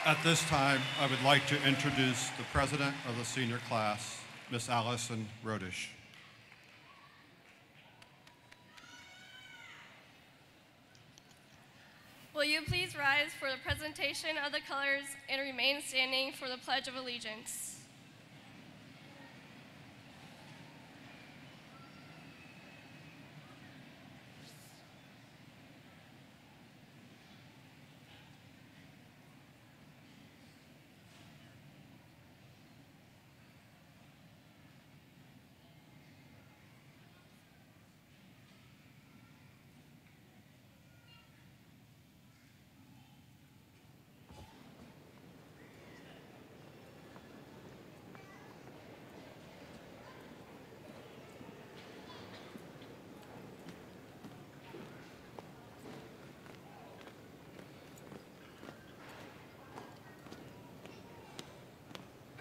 At this time, I would like to introduce the president of the senior class, Miss Allison Rodish. Will you please rise for the presentation of the colors and remain standing for the Pledge of Allegiance?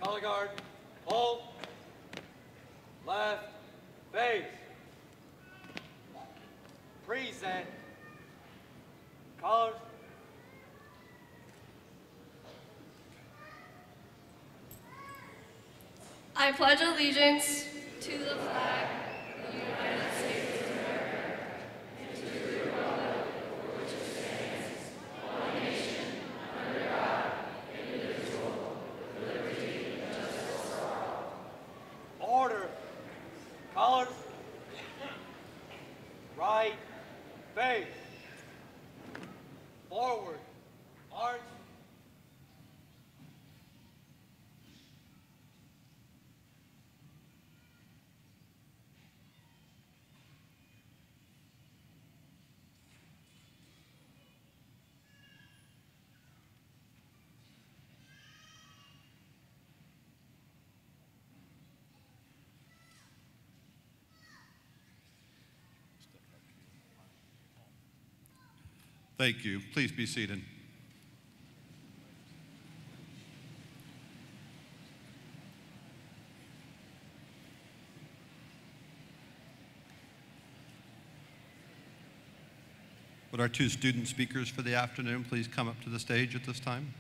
Color guard, hold, left, face, present, colors. I pledge allegiance to the flag of the United States of America and to the republic for which it stands, one nation, under God, indivisible, with liberty and justice for all. Order, colors, right, face, forward, march. Thank you. Please be seated. Would our two student speakers for the afternoon please come up to the stage at this time?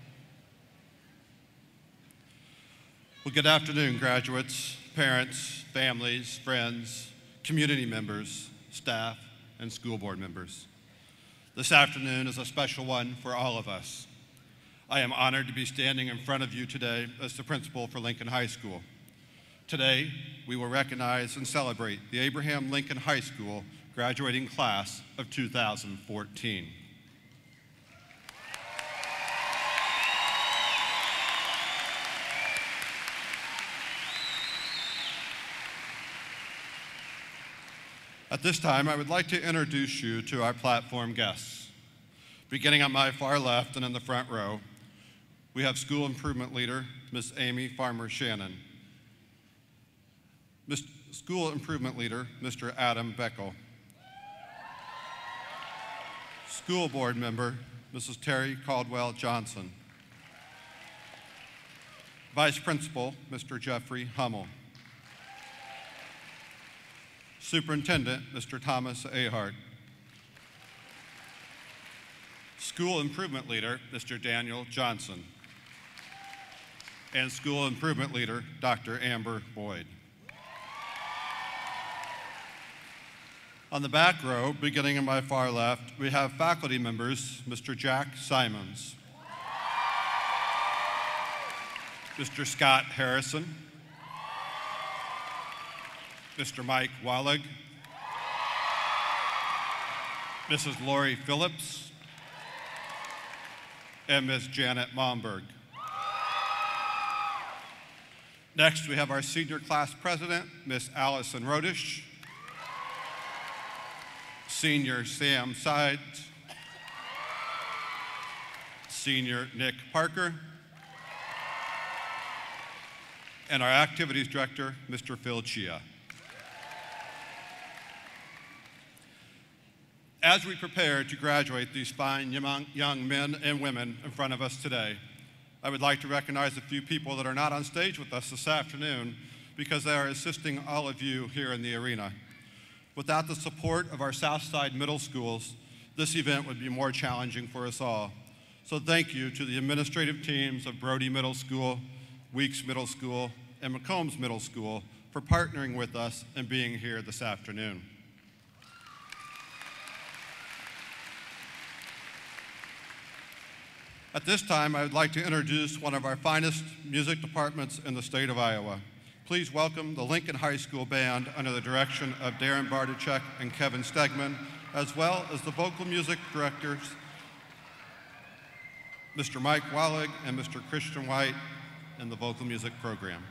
Well, good afternoon, graduates, parents, families, friends, community members, staff, and school board members. This afternoon is a special one for all of us. I am honored to be standing in front of you today as the principal for Lincoln High School. Today, we will recognize and celebrate the Abraham Lincoln High School graduating class of 2014. At this time, I would like to introduce you to our platform guests. Beginning on my far left and in the front row, we have School Improvement Leader, Ms. Amy Farmer-Shannon. School Improvement Leader, Mr. Adam Beckel. School Board Member, Mrs. Terry Caldwell-Johnson. Vice Principal, Mr. Jeffrey Hummel. Superintendent, Mr. Thomas Ahart. School Improvement Leader, Mr. Daniel Johnson. And School Improvement Leader, Dr. Amber Boyd. On the back row, beginning on my far left, we have faculty members, Mr. Jack Simons, Mr. Scott Harrison, Mr. Mike Wallig, Mrs. Lori Phillips, and Ms. Janet Momberg. Next, we have our senior class president, Ms. Allison Rodish, Senior Sam Sides, Senior Nick Parker, and our activities director, Mr. Phil Chia. As we prepare to graduate these fine young men and women in front of us today, I would like to recognize a few people that are not on stage with us this afternoon because they are assisting all of you here in the arena. Without the support of our Southside middle schools, this event would be more challenging for us all. So thank you to the administrative teams of Brody Middle School, Weeks Middle School, and McCombs Middle School for partnering with us and being here this afternoon. At this time, I would like to introduce one of our finest music departments in the state of Iowa. Please welcome the Lincoln High School Band under the direction of Darren Bartuchek and Kevin Stegman, as well as the vocal music directors, Mr. Mike Wallig and Mr. Christian White in the vocal music program.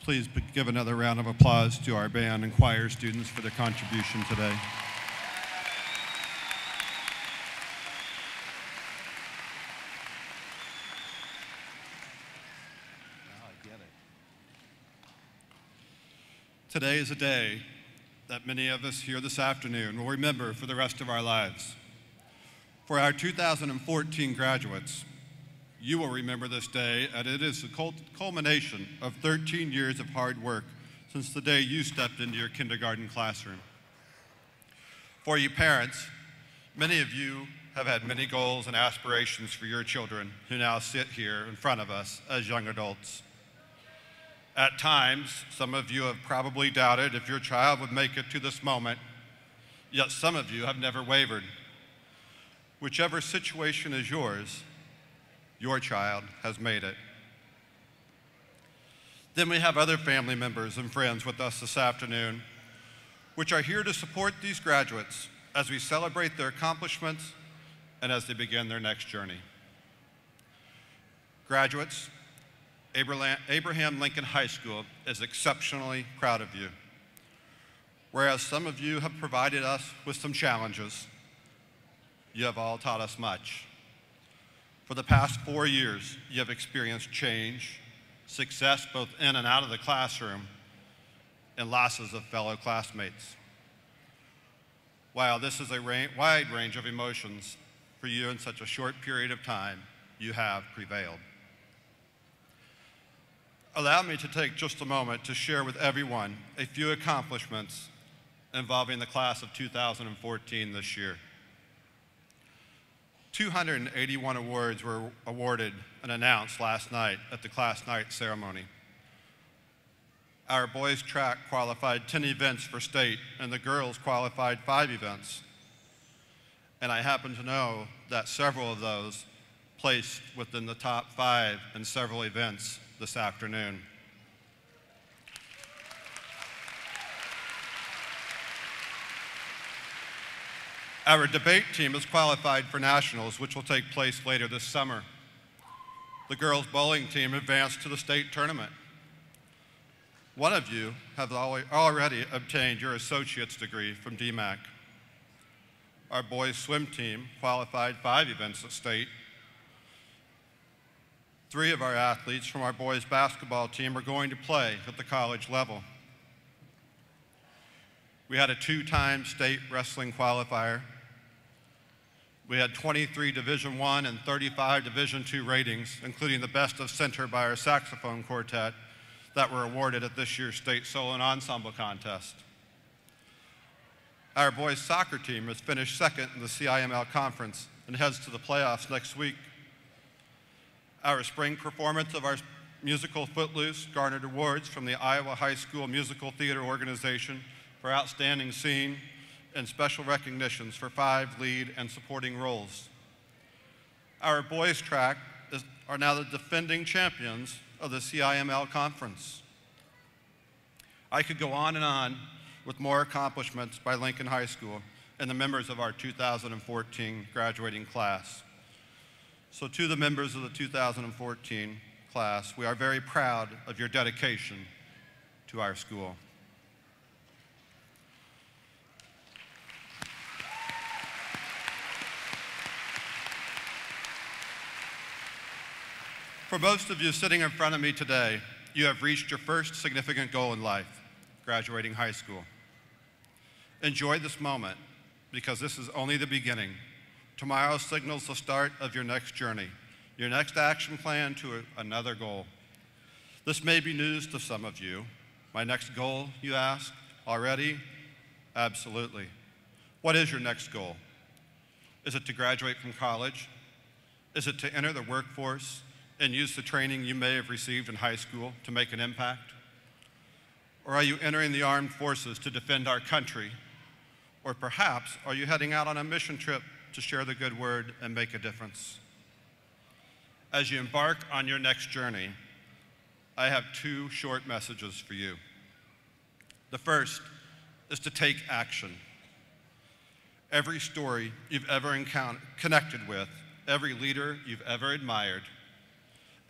Please give another round of applause to our band and choir students for their contribution today. Today is a day that many of us here this afternoon will remember for the rest of our lives. For our 2014 graduates, you will remember this day, and it is the culmination of 13 years of hard work since the day you stepped into your kindergarten classroom. For you parents, many of you have had many goals and aspirations for your children who now sit here in front of us as young adults. At times, some of you have probably doubted if your child would make it to this moment, yet some of you have never wavered. Whichever situation is yours, your child has made it. Then we have other family members and friends with us this afternoon, which are here to support these graduates as we celebrate their accomplishments and as they begin their next journey. Graduates, Abraham Lincoln High School is exceptionally proud of you. Whereas some of you have provided us with some challenges, you have all taught us much. For the past 4 years, you have experienced change, success both in and out of the classroom, and losses of fellow classmates. While this is a wide range of emotions, for you in such a short period of time, you have prevailed. Allow me to take just a moment to share with everyone a few accomplishments involving the class of 2014 this year. 281 awards were awarded and announced last night at the class night ceremony. Our boys track qualified 10 events for state, and the girls qualified 5 events. And I happen to know that several of those placed within the top 5 in several events this afternoon. Our debate team is qualified for nationals, which will take place later this summer. The girls' bowling team advanced to the state tournament. One of you have already obtained your associate's degree from DMAC. Our boys' swim team qualified 5 events at state. 3 of our athletes from our boys' basketball team are going to play at the college level. We had a 2-time state wrestling qualifier. We had 23 Division I and 35 Division II ratings, including the Best of Center by our saxophone quartet that were awarded at this year's state solo and ensemble contest. Our boys' soccer team has finished 2nd in the CIML conference and heads to the playoffs next week. Our spring performance of our musical Footloose garnered awards from the Iowa High School Musical Theater Organization for outstanding scene and special recognitions for 5 lead and supporting roles. Our boys' track are now the defending champions of the CIML conference. I could go on and on with more accomplishments by Lincoln High School and the members of our 2014 graduating class. So to the members of the 2014 class, we are very proud of your dedication to our school. For most of you sitting in front of me today, you have reached your first significant goal in life, graduating high school. Enjoy this moment, because this is only the beginning. Tomorrow signals the start of your next journey, your next action plan to another goal. This may be news to some of you. My next goal, you ask, already? Absolutely. What is your next goal? Is it to graduate from college? Is it to enter the workforce and use the training you may have received in high school to make an impact? Or are you entering the armed forces to defend our country? Or perhaps, are you heading out on a mission trip to share the good word and make a difference? As you embark on your next journey, I have 2 short messages for you. The first is to take action. Every story you've ever connected with, every leader you've ever admired,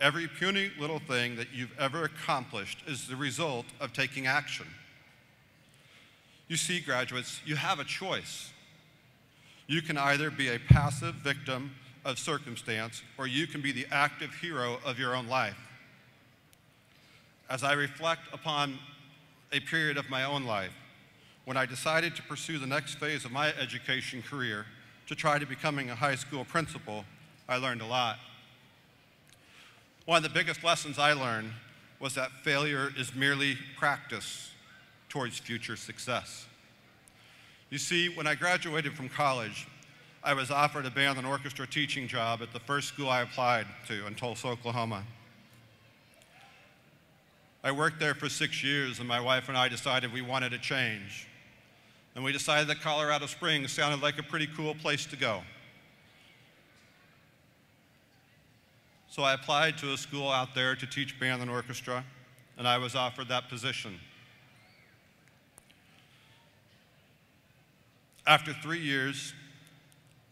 every puny little thing that you've ever accomplished is the result of taking action. You see, graduates, you have a choice. You can either be a passive victim of circumstance, or you can be the active hero of your own life. As I reflect upon a period of my own life, when I decided to pursue the next phase of my education career to try to becoming a high school principal, I learned a lot. One of the biggest lessons I learned was that failure is merely practice towards future success. You see, when I graduated from college, I was offered a band and orchestra teaching job at the first school I applied to in Tulsa, Oklahoma. I worked there for 6 years, and my wife and I decided we wanted a change. And we decided that Colorado Springs sounded like a pretty cool place to go. So I applied to a school out there to teach band and orchestra, and I was offered that position. After 3 years,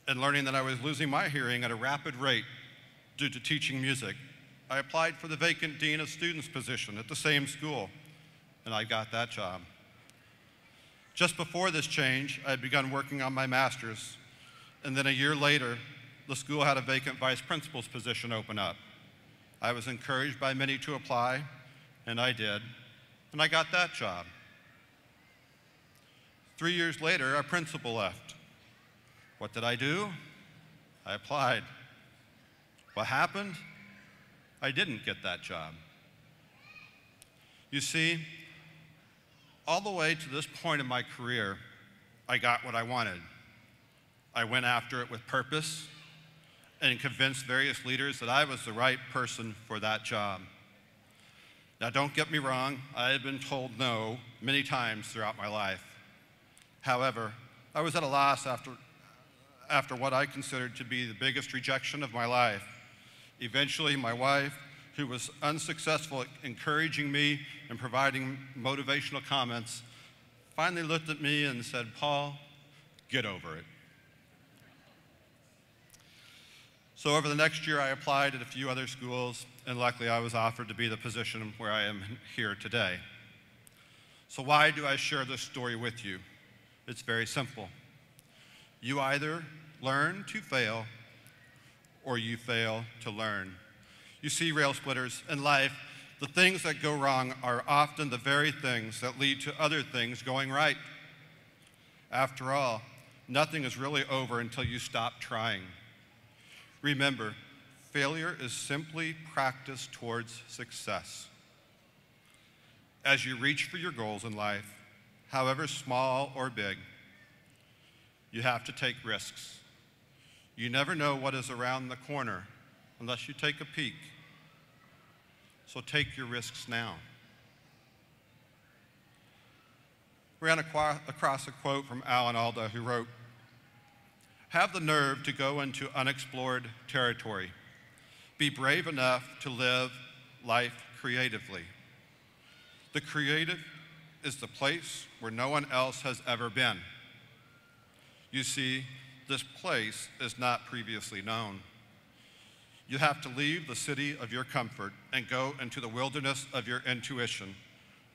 and learning that I was losing my hearing at a rapid rate due to teaching music, I applied for the vacant Dean of Students position at the same school, and I got that job. Just before this change, I had begun working on my master's, and then a year later, the school had a vacant vice principal's position open up. I was encouraged by many to apply, and I did, and I got that job. 3 years later, our principal left. What did I do? I applied. What happened? I didn't get that job. You see, all the way to this point in my career, I got what I wanted. I went after it with purpose and convinced various leaders that I was the right person for that job. Now, don't get me wrong, I had been told no many times throughout my life. However, I was at a loss after what I considered to be the biggest rejection of my life. Eventually, my wife, who was unsuccessful at encouraging me and providing motivational comments, finally looked at me and said, "Paul, get over it." So over the next year, I applied at a few other schools, and luckily I was offered to be the position where I am here today. So why do I share this story with you? It's very simple. You either learn to fail or you fail to learn. You see, rail splitters, in life, the things that go wrong are often the very things that lead to other things going right. After all, nothing is really over until you stop trying. Remember, failure is simply practice towards success. As you reach for your goals in life, however small or big, you have to take risks. You never know what is around the corner unless you take a peek. So take your risks now. We ran across a quote from Alan Alda, who wrote, "Have the nerve to go into unexplored territory. Be brave enough to live life creatively. The creative is the place where no one else has ever been. You see, this place is not previously known. You have to leave the city of your comfort and go into the wilderness of your intuition.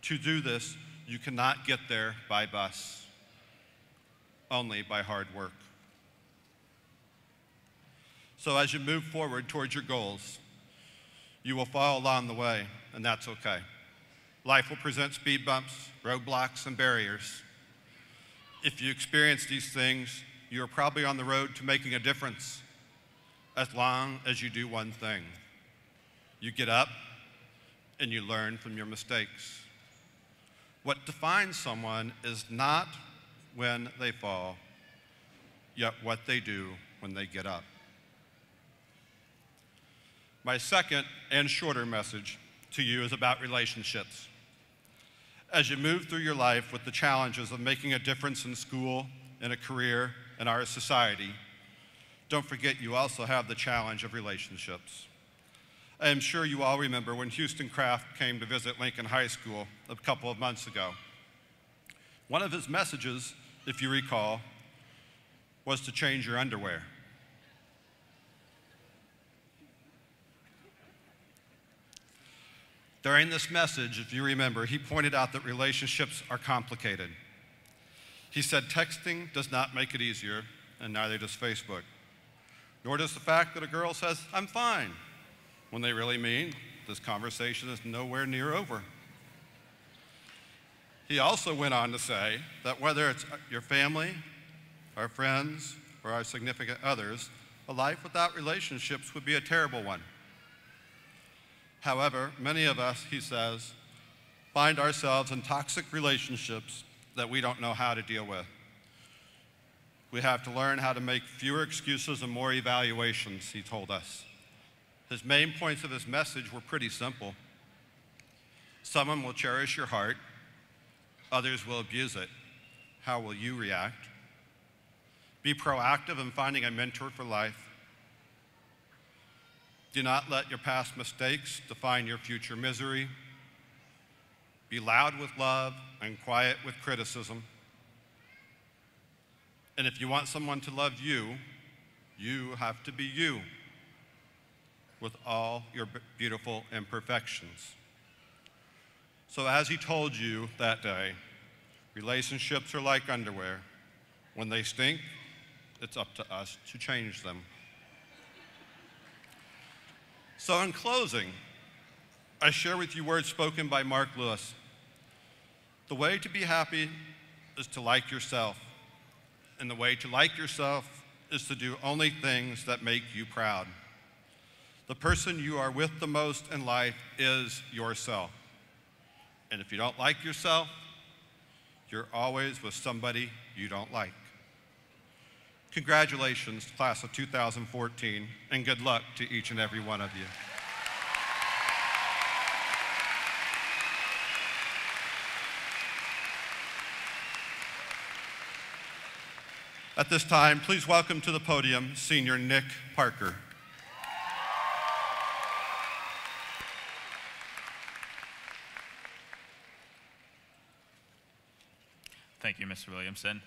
To do this, you cannot get there by bus, only by hard work." So as you move forward towards your goals, you will fall along the way, and that's okay. Life will present speed bumps, roadblocks, and barriers. If you experience these things, you are probably on the road to making a difference, as long as you do one thing. You get up and you learn from your mistakes. What defines someone is not when they fall, yet what they do when they get up. My second and shorter message to you is about relationships. As you move through your life with the challenges of making a difference in school, in a career, in our society, don't forget you also have the challenge of relationships. I am sure you all remember when Houston Kraft came to visit Lincoln High School a couple of months ago. One of his messages, if you recall, was to change your underwear. During this message, if you remember, he pointed out that relationships are complicated. He said texting does not make it easier, and neither does Facebook. Nor does the fact that a girl says, "I'm fine," when they really mean this conversation is nowhere near over. He also went on to say that whether it's your family, our friends, or our significant others, a life without relationships would be a terrible one. However, many of us, he says, find ourselves in toxic relationships that we don't know how to deal with. We have to learn how to make fewer excuses and more evaluations, he told us. His main points of his message were pretty simple. Someone will cherish your heart, others will abuse it. How will you react? Be proactive in finding a mentor for life. Do not let your past mistakes define your future misery. Be loud with love and quiet with criticism. And if you want someone to love you, you have to be you with all your beautiful imperfections. So as he told you that day, relationships are like underwear. When they stink, it's up to us to change them. So in closing, I share with you words spoken by Mark Lewis. The way to be happy is to like yourself. And the way to like yourself is to do only things that make you proud. The person you are with the most in life is yourself. And if you don't like yourself, you're always with somebody you don't like. Congratulations, class of 2014, and good luck to each and every one of you. At this time, please welcome to the podium Senior Nick Parker. Thank you, Mr. Williamson.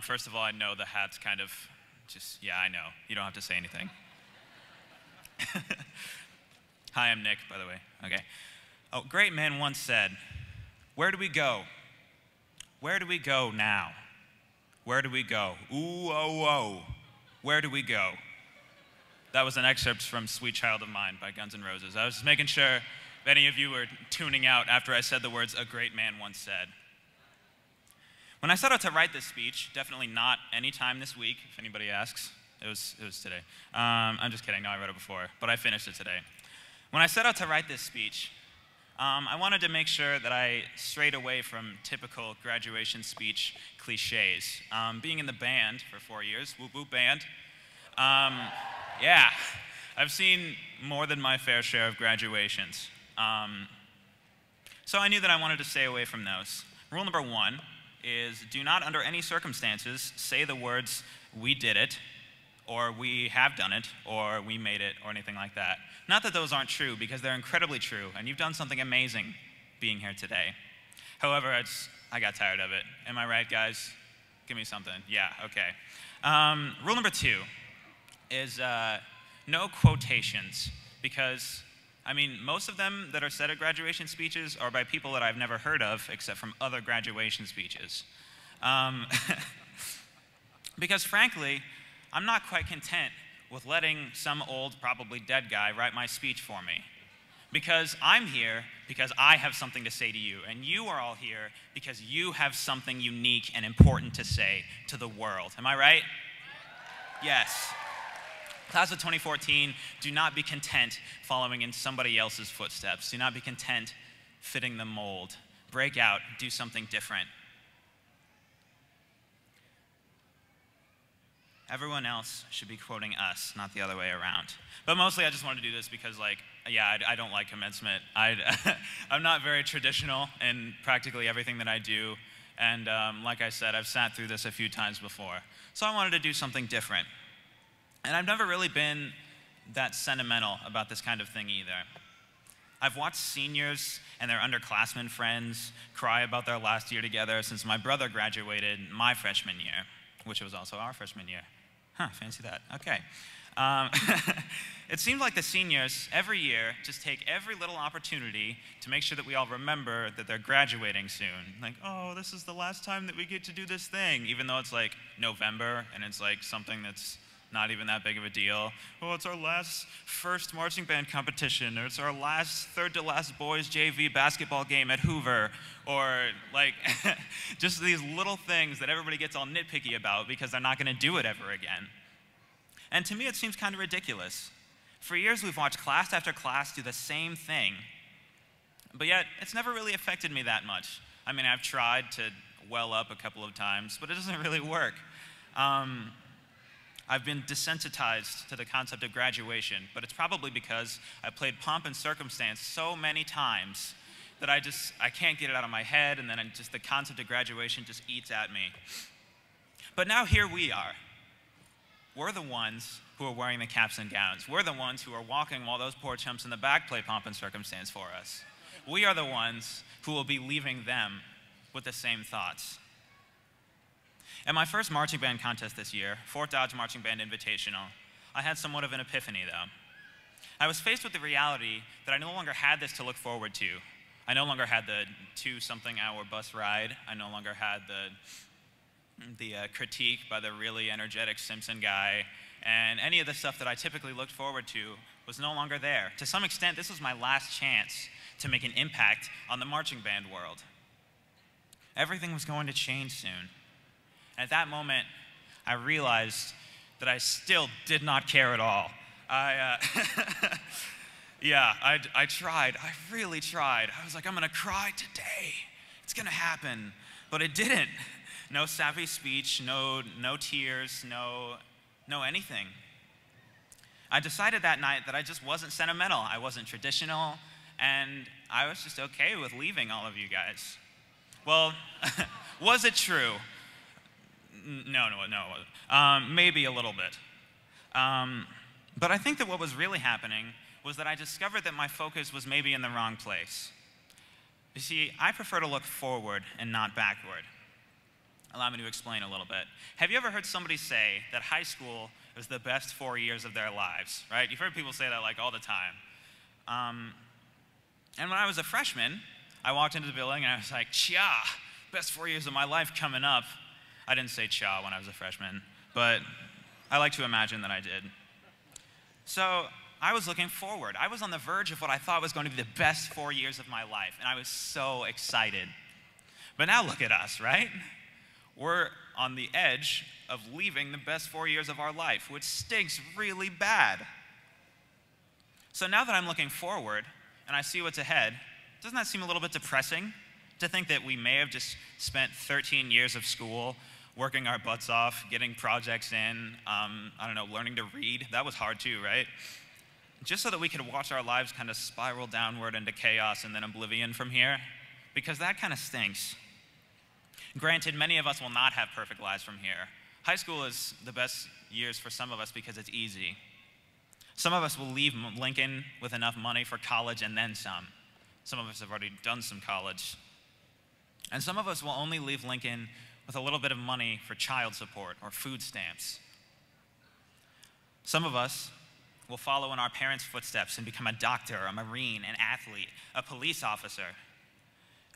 First of all, I know the hat's kind of just, yeah, I know. You don't have to say anything. Hi, I'm Nick, by the way. Okay. Oh, great man once said, "Where do we go Where do we go now? Where do we go? Ooh, oh, oh. Where do we go? That was an excerpt from Sweet Child of Mine by Guns N' Roses. I was just making sure if any of you were tuning out after I said the words "a great man once said." When I set out to write this speech, definitely not any time this week, if anybody asks. It was today. I'm just kidding. No, I wrote it before, but I finished it today. When I set out to write this speech, I wanted to make sure that I strayed away from typical graduation speech cliches. Being in the band for 4 years, whoop whoop band, yeah, I've seen more than my fair share of graduations. So I knew that I wanted to stay away from those. Rule number 1 is do not under any circumstances say the words, "we did it," or "we have done it," or "we made it," or anything like that. Not that those aren't true, because they're incredibly true, and you've done something amazing being here today. However, I got tired of it. Am I right, guys? Give me something. Yeah, okay. Rule number 2 is no quotations, because, I mean, most of them that are said at graduation speeches are by people that I've never heard of, except from other graduation speeches. Because frankly, I'm not quite content with letting some old, probably dead guy write my speech for me. Because I'm here because I have something to say to you, and you are all here because you have something unique and important to say to the world. Am I right? Yes. Class of 2014, do not be content following in somebody else's footsteps. Do not be content fitting the mold. Break out, do something different. Everyone else should be quoting us, not the other way around. But mostly I just wanted to do this because, like, yeah, I don't like commencement. I'm not very traditional in practically everything that I do. And like I said, I've sat through this a few times before. So I wanted to do something different. And I've never really been that sentimental about this kind of thing either. I've watched seniors and their underclassmen friends cry about their last year together since my brother graduated my freshman year, which was also our freshman year. Huh, fancy that. Okay. It seems like the seniors every year just take every little opportunity to make sure that we all remember that they're graduating soon. Like, oh, this is the last time that we get to do this thing, even though it's like November and it's like something that's not even that big of a deal. Oh, it's our last first marching band competition, or it's our last third to last boys JV basketball game at Hoover, or like just these little things that everybody gets all nitpicky about because they're not going to do it ever again. And to me, it seems kind of ridiculous. For years, we've watched class after class do the same thing, but yet it's never really affected me that much. I mean, I've tried to well up a couple of times, but it doesn't really work. I've been desensitized to the concept of graduation, but it's probably because I played pomp and circumstance so many times that I can't get it out of my head, and then the concept of graduation just eats at me. But now here we are. We're the ones who are wearing the caps and gowns. We're the ones who are walking while those poor chumps in the back play pomp and circumstance for us. We are the ones who will be leaving them with the same thoughts. At my first marching band contest this year, Fort Dodge Marching Band Invitational, I had somewhat of an epiphany, though. I was faced with the reality that I no longer had this to look forward to. I no longer had the 2-something-hour bus ride. I no longer had the critique by the really energetic Simpson guy. And any of the stuff that I typically looked forward to was no longer there. To some extent, this was my last chance to make an impact on the marching band world. Everything was going to change soon. And at that moment, I realized that I still did not care at all. I tried. I really tried. I was like, I'm going to cry today. It's going to happen. But it didn't. No sappy speech, no tears, no anything. I decided that night that I just wasn't sentimental. I wasn't traditional. And I was just okay with leaving all of you guys. Well, was it true? No, maybe a little bit. But I think that what was really happening was that I discovered that my focus was maybe in the wrong place. You see, I prefer to look forward and not backward. Allow me to explain a little bit. Have you ever heard somebody say that high school was the best 4 years of their lives, right? You've heard people say that like all the time. And when I was a freshman, I walked into the building and I was like, "Chia, best 4 years of my life coming up. I didn't say cha when I was a freshman, but I like to imagine that I did. So I was looking forward. I was on the verge of what I thought was going to be the best 4 years of my life, and I was so excited. But now look at us, right? We're on the edge of leaving the best 4 years of our life, which stinks really bad. So now that I'm looking forward and I see what's ahead, doesn't that seem a little bit depressing to think that we may have just spent 13 years of school working our butts off, getting projects in, learning to read? That was hard too, right? Just so that we could watch our lives kind of spiral downward into chaos and then oblivion from here, because that kind of stinks. Granted, many of us will not have perfect lives from here. High school is the best years for some of us because it's easy. Some of us will leave Lincoln with enough money for college and then some. Some of us have already done some college. And some of us will only leave Lincoln with a little bit of money for child support or food stamps. Some of us will follow in our parents' footsteps and become a doctor, a Marine, an athlete, a police officer.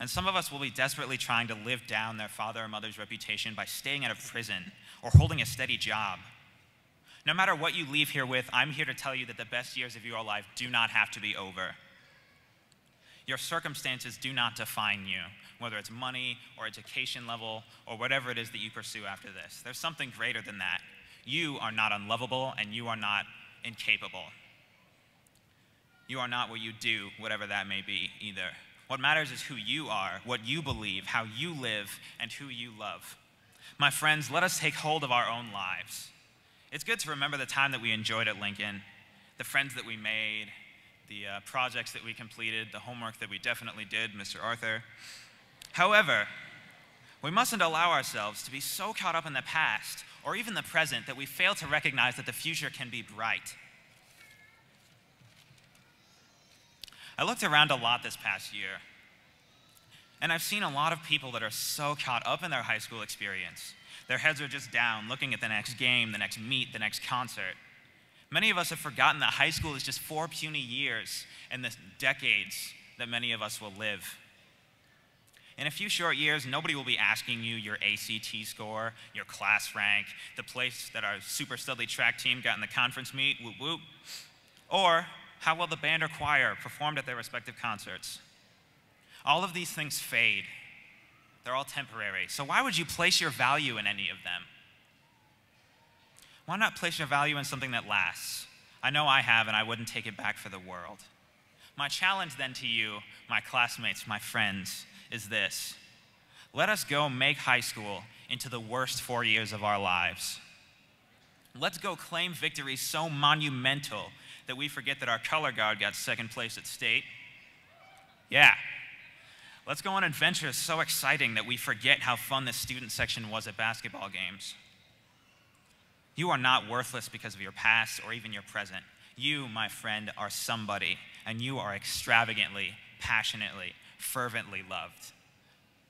And some of us will be desperately trying to live down their father or mother's reputation by staying out of prison or holding a steady job. No matter what you leave here with, I'm here to tell you that the best years of your life do not have to be over. Your circumstances do not define you, whether it's money or education level or whatever it is that you pursue after this. There's something greater than that. You are not unlovable and you are not incapable. You are not what you do, whatever that may be, either. What matters is who you are, what you believe, how you live, and who you love. My friends, let us take hold of our own lives. It's good to remember the time that we enjoyed at Lincoln, the friends that we made, the projects that we completed, the homework that we definitely did, Mr. Arthur. However, we mustn't allow ourselves to be so caught up in the past or even the present that we fail to recognize that the future can be bright. I looked around a lot this past year, and I've seen a lot of people that are so caught up in their high school experience. Their heads are just down, looking at the next game, the next meet, the next concert. Many of us have forgotten that high school is just 4 puny years in the decades that many of us will live. In a few short years, nobody will be asking you your ACT score, your class rank, the place that our super studly track team got in the conference meet, whoop whoop, or how well the band or choir performed at their respective concerts. All of these things fade. They're all temporary. So why would you place your value in any of them? Why not place your value in something that lasts? I know I have, and I wouldn't take it back for the world. My challenge then to you, my classmates, my friends, is this. Let us go make high school into the worst 4 years of our lives. Let's go claim victories so monumental that we forget that our color guard got second place at state. Yeah. Let's go on adventures so exciting that we forget how fun the student section was at basketball games. You are not worthless because of your past or even your present. You, my friend, are somebody, and you are extravagantly, passionately, fervently loved.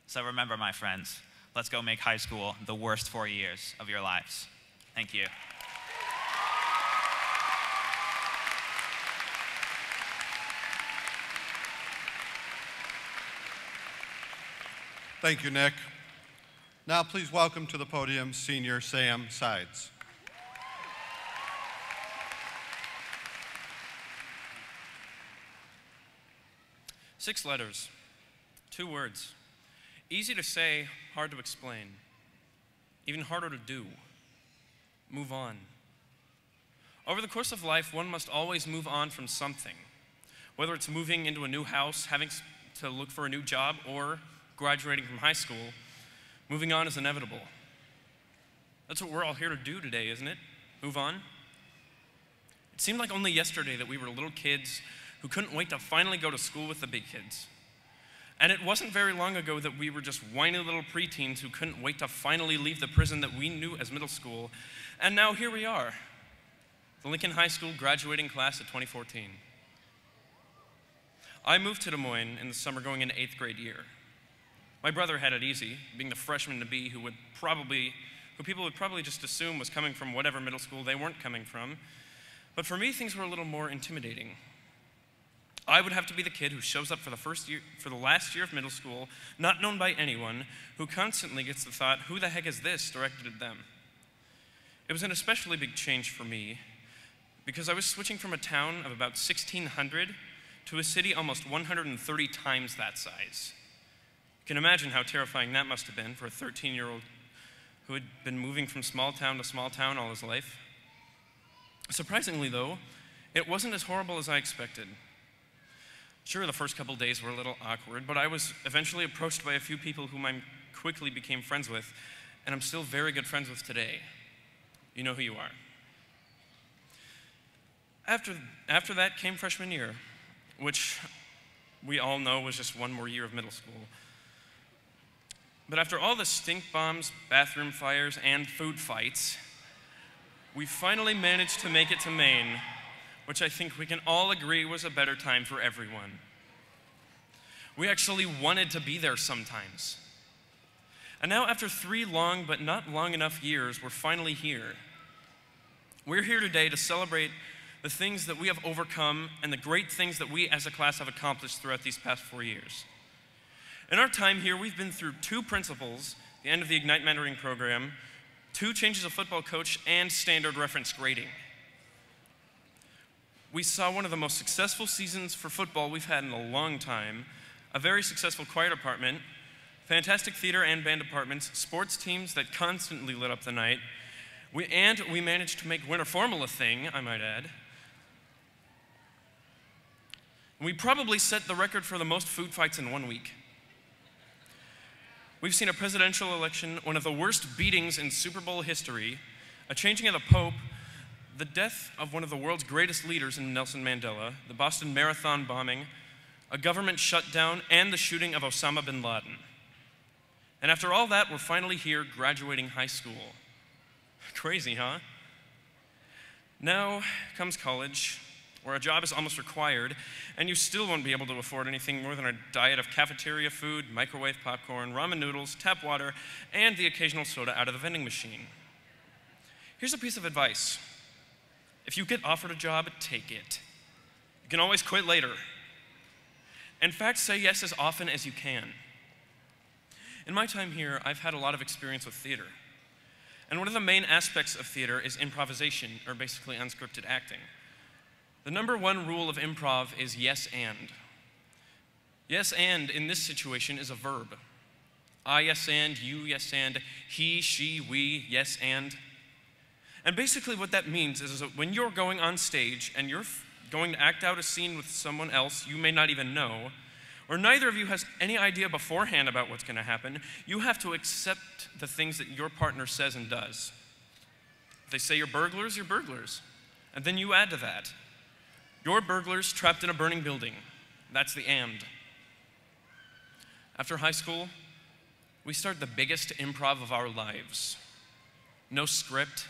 So remember, my friends, let's go make high school the worst 4 years of your lives. Thank you. Thank you, Nick. Now please welcome to the podium Senior Sam Sides. Six letters, 2 words. Easy to say, hard to explain. Even harder to do. Move on. Over the course of life, one must always move on from something. Whether it's moving into a new house, having to look for a new job, or graduating from high school, moving on is inevitable. That's what we're all here to do today, isn't it? Move on. It seemed like only yesterday that we were little kids who couldn't wait to finally go to school with the big kids. And it wasn't very long ago that we were just whiny little preteens who couldn't wait to finally leave the prison that we knew as middle school. And now here we are, the Lincoln High School graduating class of 2014. I moved to Des Moines in the summer going into 8th grade year. My brother had it easy, being the freshman to be who people would probably just assume was coming from whatever middle school they weren't coming from. But for me, things were a little more intimidating. I would have to be the kid who shows up for the last year of middle school, not known by anyone, who constantly gets the thought, who the heck is this, directed at them. It was an especially big change for me because I was switching from a town of about 1,600 to a city almost 130 times that size. You can imagine how terrifying that must have been for a 13-year-old who had been moving from small town to small town all his life. Surprisingly, though, it wasn't as horrible as I expected. Sure, the first couple days were a little awkward, but I was eventually approached by a few people whom I quickly became friends with, and I'm still very good friends with today. You know who you are. After that came freshman year, which we all know was just one more year of middle school. But after all the stink bombs, bathroom fires, and food fights, we finally managed to make it to Maine, which I think we can all agree was a better time for everyone. We actually wanted to be there sometimes. And now after 3 long but not long enough years, we're finally here. We're here today to celebrate the things that we have overcome and the great things that we as a class have accomplished throughout these past 4 years. In our time here, we've been through 2 principals, the end of the Ignite Mentoring program, 2 changes of football coach, and standard reference grading. We saw one of the most successful seasons for football we've had in a long time, a very successful choir department, fantastic theater and band departments, sports teams that constantly lit up the night, and we managed to make winter formal a thing, I might add. We probably set the record for the most food fights in 1 week. We've seen a presidential election, one of the worst beatings in Super Bowl history, a changing of the Pope, the death of one of the world's greatest leaders in Nelson Mandela, the Boston Marathon bombing, a government shutdown, and the shooting of Osama bin Laden. And after all that, we're finally here graduating high school. Crazy, huh? Now comes college, where a job is almost required, and you still won't be able to afford anything more than a diet of cafeteria food, microwave popcorn, ramen noodles, tap water, and the occasional soda out of the vending machine. Here's a piece of advice. If you get offered a job, take it. You can always quit later. In fact, say yes as often as you can. In my time here, I've had a lot of experience with theater. And one of the main aspects of theater is improvisation, or basically unscripted acting. The number 1 rule of improv is yes and. Yes and in this situation is a verb. I yes and, you yes and, he, she, we, yes and. And basically what that means is that when you're going on stage and you're going to act out a scene with someone else you may not even know, or neither of you has any idea beforehand about what's going to happen, you have to accept the things that your partner says and does. If they say you're burglars, you're burglars. And then you add to that. You're burglars trapped in a burning building. That's the and. After high school, we start the biggest improv of our lives. No script.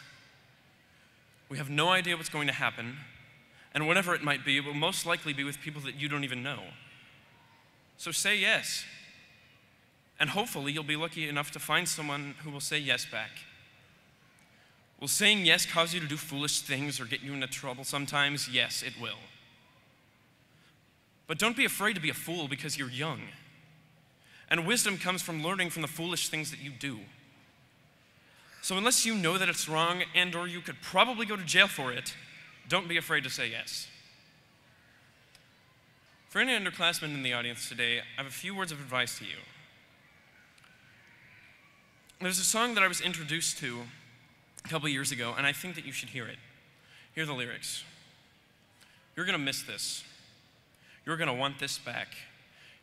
We have no idea what's going to happen, and whatever it might be, it will most likely be with people that you don't even know. So say yes, and hopefully you'll be lucky enough to find someone who will say yes back. Will saying yes cause you to do foolish things or get you into trouble sometimes? Yes, it will. But don't be afraid to be a fool because you're young. And wisdom comes from learning from the foolish things that you do. So unless you know that it's wrong and or you could probably go to jail for it, don't be afraid to say yes. For any underclassmen in the audience today, I have a few words of advice to you. There's a song that I was introduced to a couple years ago, and I think that you should hear it. Hear the lyrics. You're going to miss this. You're going to want this back.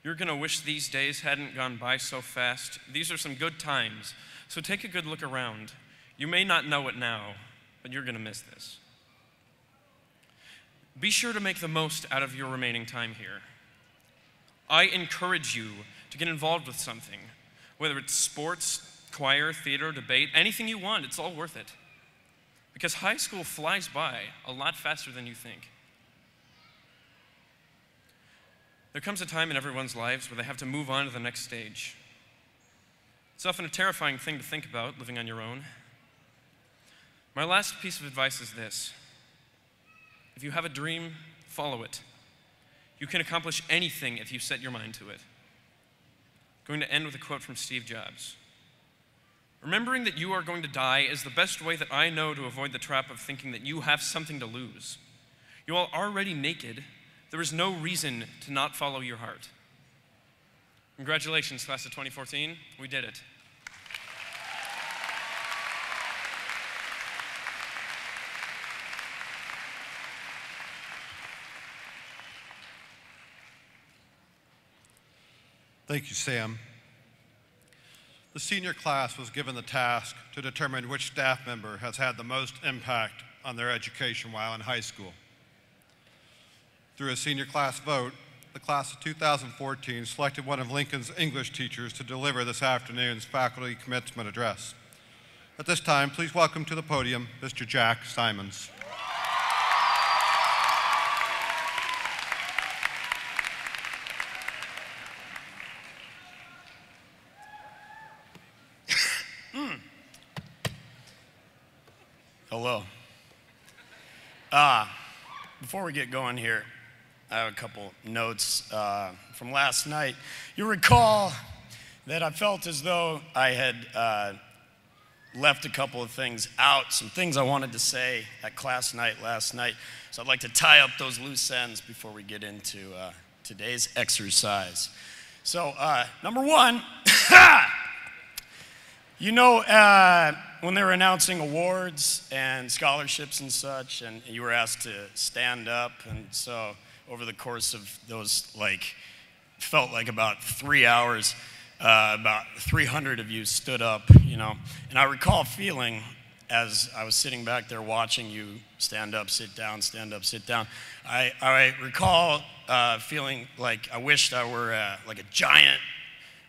You're going to wish these days hadn't gone by so fast. These are some good times, so take a good look around. You may not know it now, but you're going to miss this. Be sure to make the most out of your remaining time here. I encourage you to get involved with something, whether it's sports, choir, theater, debate, anything you want, it's all worth it. Because high school flies by a lot faster than you think. There comes a time in everyone's lives where they have to move on to the next stage. It's often a terrifying thing to think about, living on your own. My last piece of advice is this. If you have a dream, follow it. You can accomplish anything if you set your mind to it. I'm going to end with a quote from Steve Jobs. Remembering that you are going to die is the best way that I know to avoid the trap of thinking that you have something to lose. You are already naked. There is no reason to not follow your heart. Congratulations, class of 2014. We did it. Thank you, Sam. The senior class was given the task to determine which staff member has had the most impact on their education while in high school. Through a senior class vote, the class of 2014 selected one of Lincoln's English teachers to deliver this afternoon's faculty commencement address. At this time, please welcome to the podium Mr. Jack Simons. Hello. Before we get going here, I have a couple notes from last night. You recall that I felt as though I had left a couple of things out, some things I wanted to say at class night last night. So I'd like to tie up those loose ends before we get into today's exercise. So, number one, you know, when they were announcing awards and scholarships and such, and you were asked to stand up, and so over the course of those, felt like about 3 hours, about 300 of you stood up, you know. And I recall feeling, as I was sitting back there watching you stand up, sit down, stand up, sit down, I recall feeling like I wished I were like a giant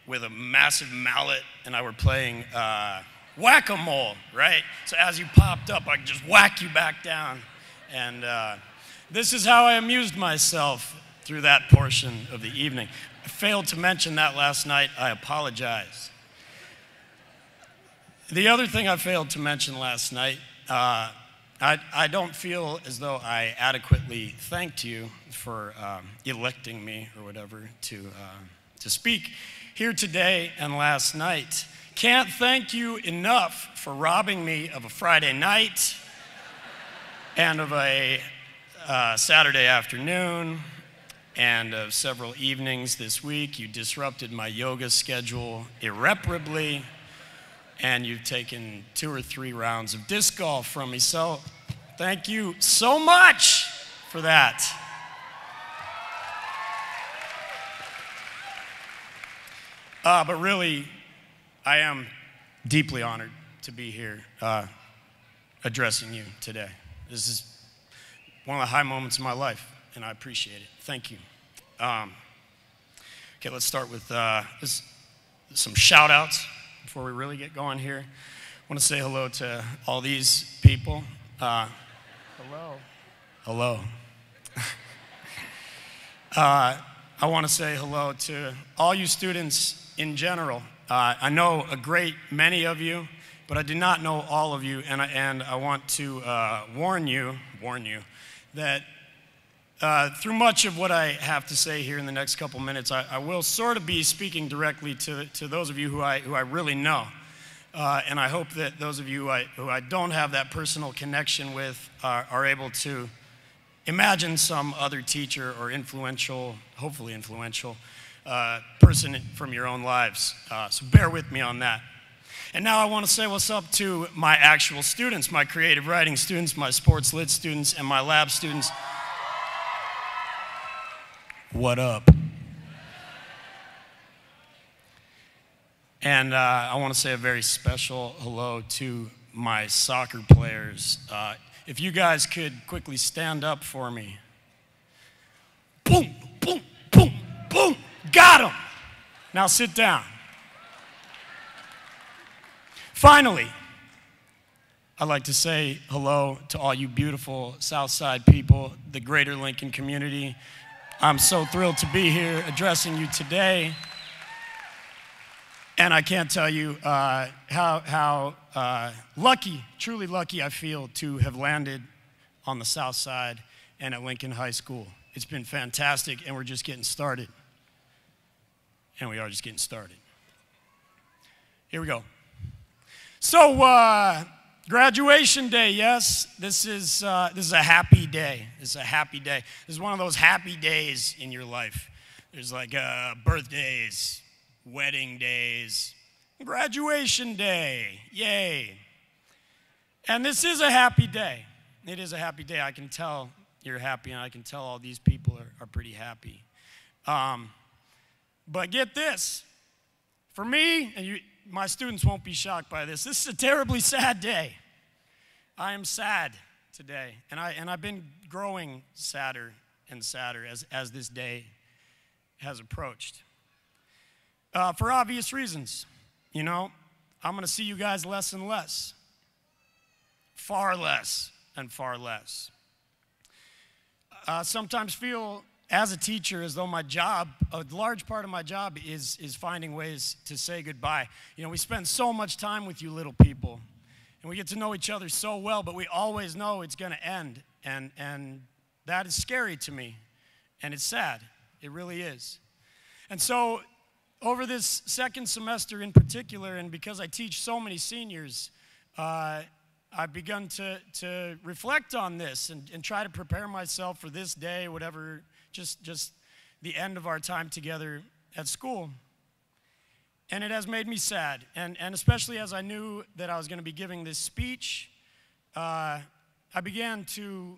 with a massive mallet, and I were playing whack-a-mole, right? So as you popped up, I could just whack you back down. And this is how I amused myself through that portion of the evening. I failed to mention that last night. I apologize. The other thing I failed to mention last night, I don't feel as though I adequately thanked you for electing me or whatever to speak here today and last night. Can't thank you enough for robbing me of a Friday night and of a Saturday afternoon and of several evenings this week. You disrupted my yoga schedule irreparably, and you've taken 2 or 3 rounds of disc golf from me. So thank you so much for that. But really, I am deeply honored to be here addressing you today. This is one of the high moments of my life, and I appreciate it. Thank you. Okay, let's start with some shout-outs before we really get going here. I want to say hello to all these people. Hello. Hello. I want to say hello to all you students in general. I know a great many of you, but I do not know all of you, and I want to warn you that through much of what I have to say here in the next couple minutes, I will sort of be speaking directly to those of you who I really know. And I hope that those of you who I don't have that personal connection with are able to imagine some other teacher or influential, hopefully influential, person from your own lives. So bear with me on that. And now I want to say what's up to my actual students, my creative writing students, my sports lit students, and my lab students. What up? And I want to say a very special hello to my soccer players. If you guys could quickly stand up for me. Boom, boom, boom, boom. Got him. Now sit down. Finally, I'd like to say hello to all you beautiful Southside people, the greater Lincoln community. I'm so thrilled to be here addressing you today. And I can't tell you how lucky, truly lucky I feel to have landed on the South Side and at Lincoln High School. It's been fantastic, and we're just getting started. And we are just getting started. Here we go. So, graduation day, yes, this is a happy day. This is a happy day. This is one of those happy days in your life. There's like birthdays, wedding days, graduation day, yay. And this is a happy day. It is a happy day. I can tell you're happy, and I can tell all these people are pretty happy. But get this. For me, and my students won't be shocked by this, this is a terribly sad day. I am sad today, and I've been growing sadder and sadder as this day has approached. For obvious reasons. You know, I'm going to see you guys less and less. Far less and far less. Sometimes feel as a teacher as though my job, a large part of my job is finding ways to say goodbye. You know, we spend so much time with you little people, and we get to know each other so well, but we always know it's going to end, and that is scary to me, and it's sad. It really is. And so over this second semester in particular, and because I teach so many seniors, I've begun to reflect on this and try to prepare myself for this day, whatever, just the end of our time together at school. And it has made me sad, and especially as I knew that I was going to be giving this speech, I began to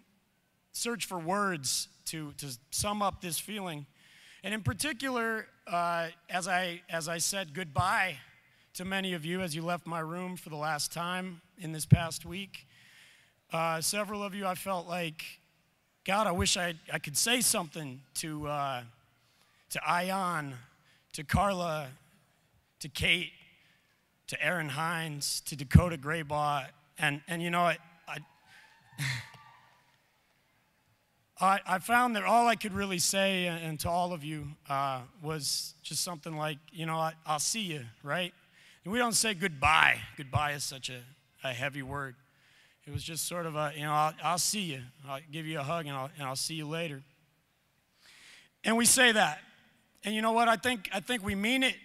search for words to sum up this feeling. And in particular, as I said goodbye to many of you as you left my room for the last time in this past week, several of you, I felt like, God, I wish I could say something to Ion, to Carla, to Kate, to Aaron Hines, to Dakota Graybaugh, and you know, I found that all I could really say, and to all of you, was just something like, you know, I'll see you, right? And we don't say goodbye. Goodbye is such a heavy word. It was just sort of a, you know, I'll see you. I'll give you a hug, and I'll see you later. And we say that. And you know what? I think we mean it.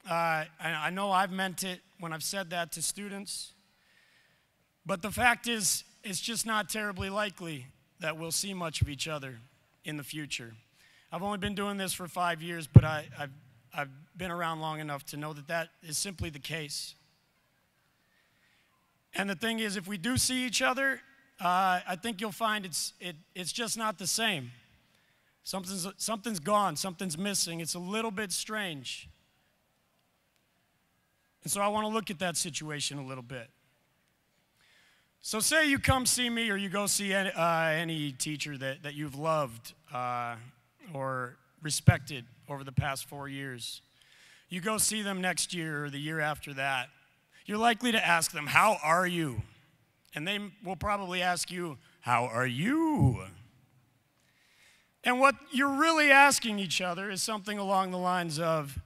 I know I've meant it when I've said that to students. But the fact is, it's just not terribly likely that we'll see much of each other in the future. I've only been doing this for 5 years, but I've been around long enough to know that that is simply the case. And the thing is, if we do see each other, I think you'll find it's just not the same. Something's gone, something's missing. It's a little bit strange. And so I want to look at that situation a little bit. So say you come see me, or you go see any teacher that you've loved or respected over the past 4 years. You go see them next year or the year after that. You're likely to ask them, how are you? And they will probably ask you, how are you? And what you're really asking each other is something along the lines of,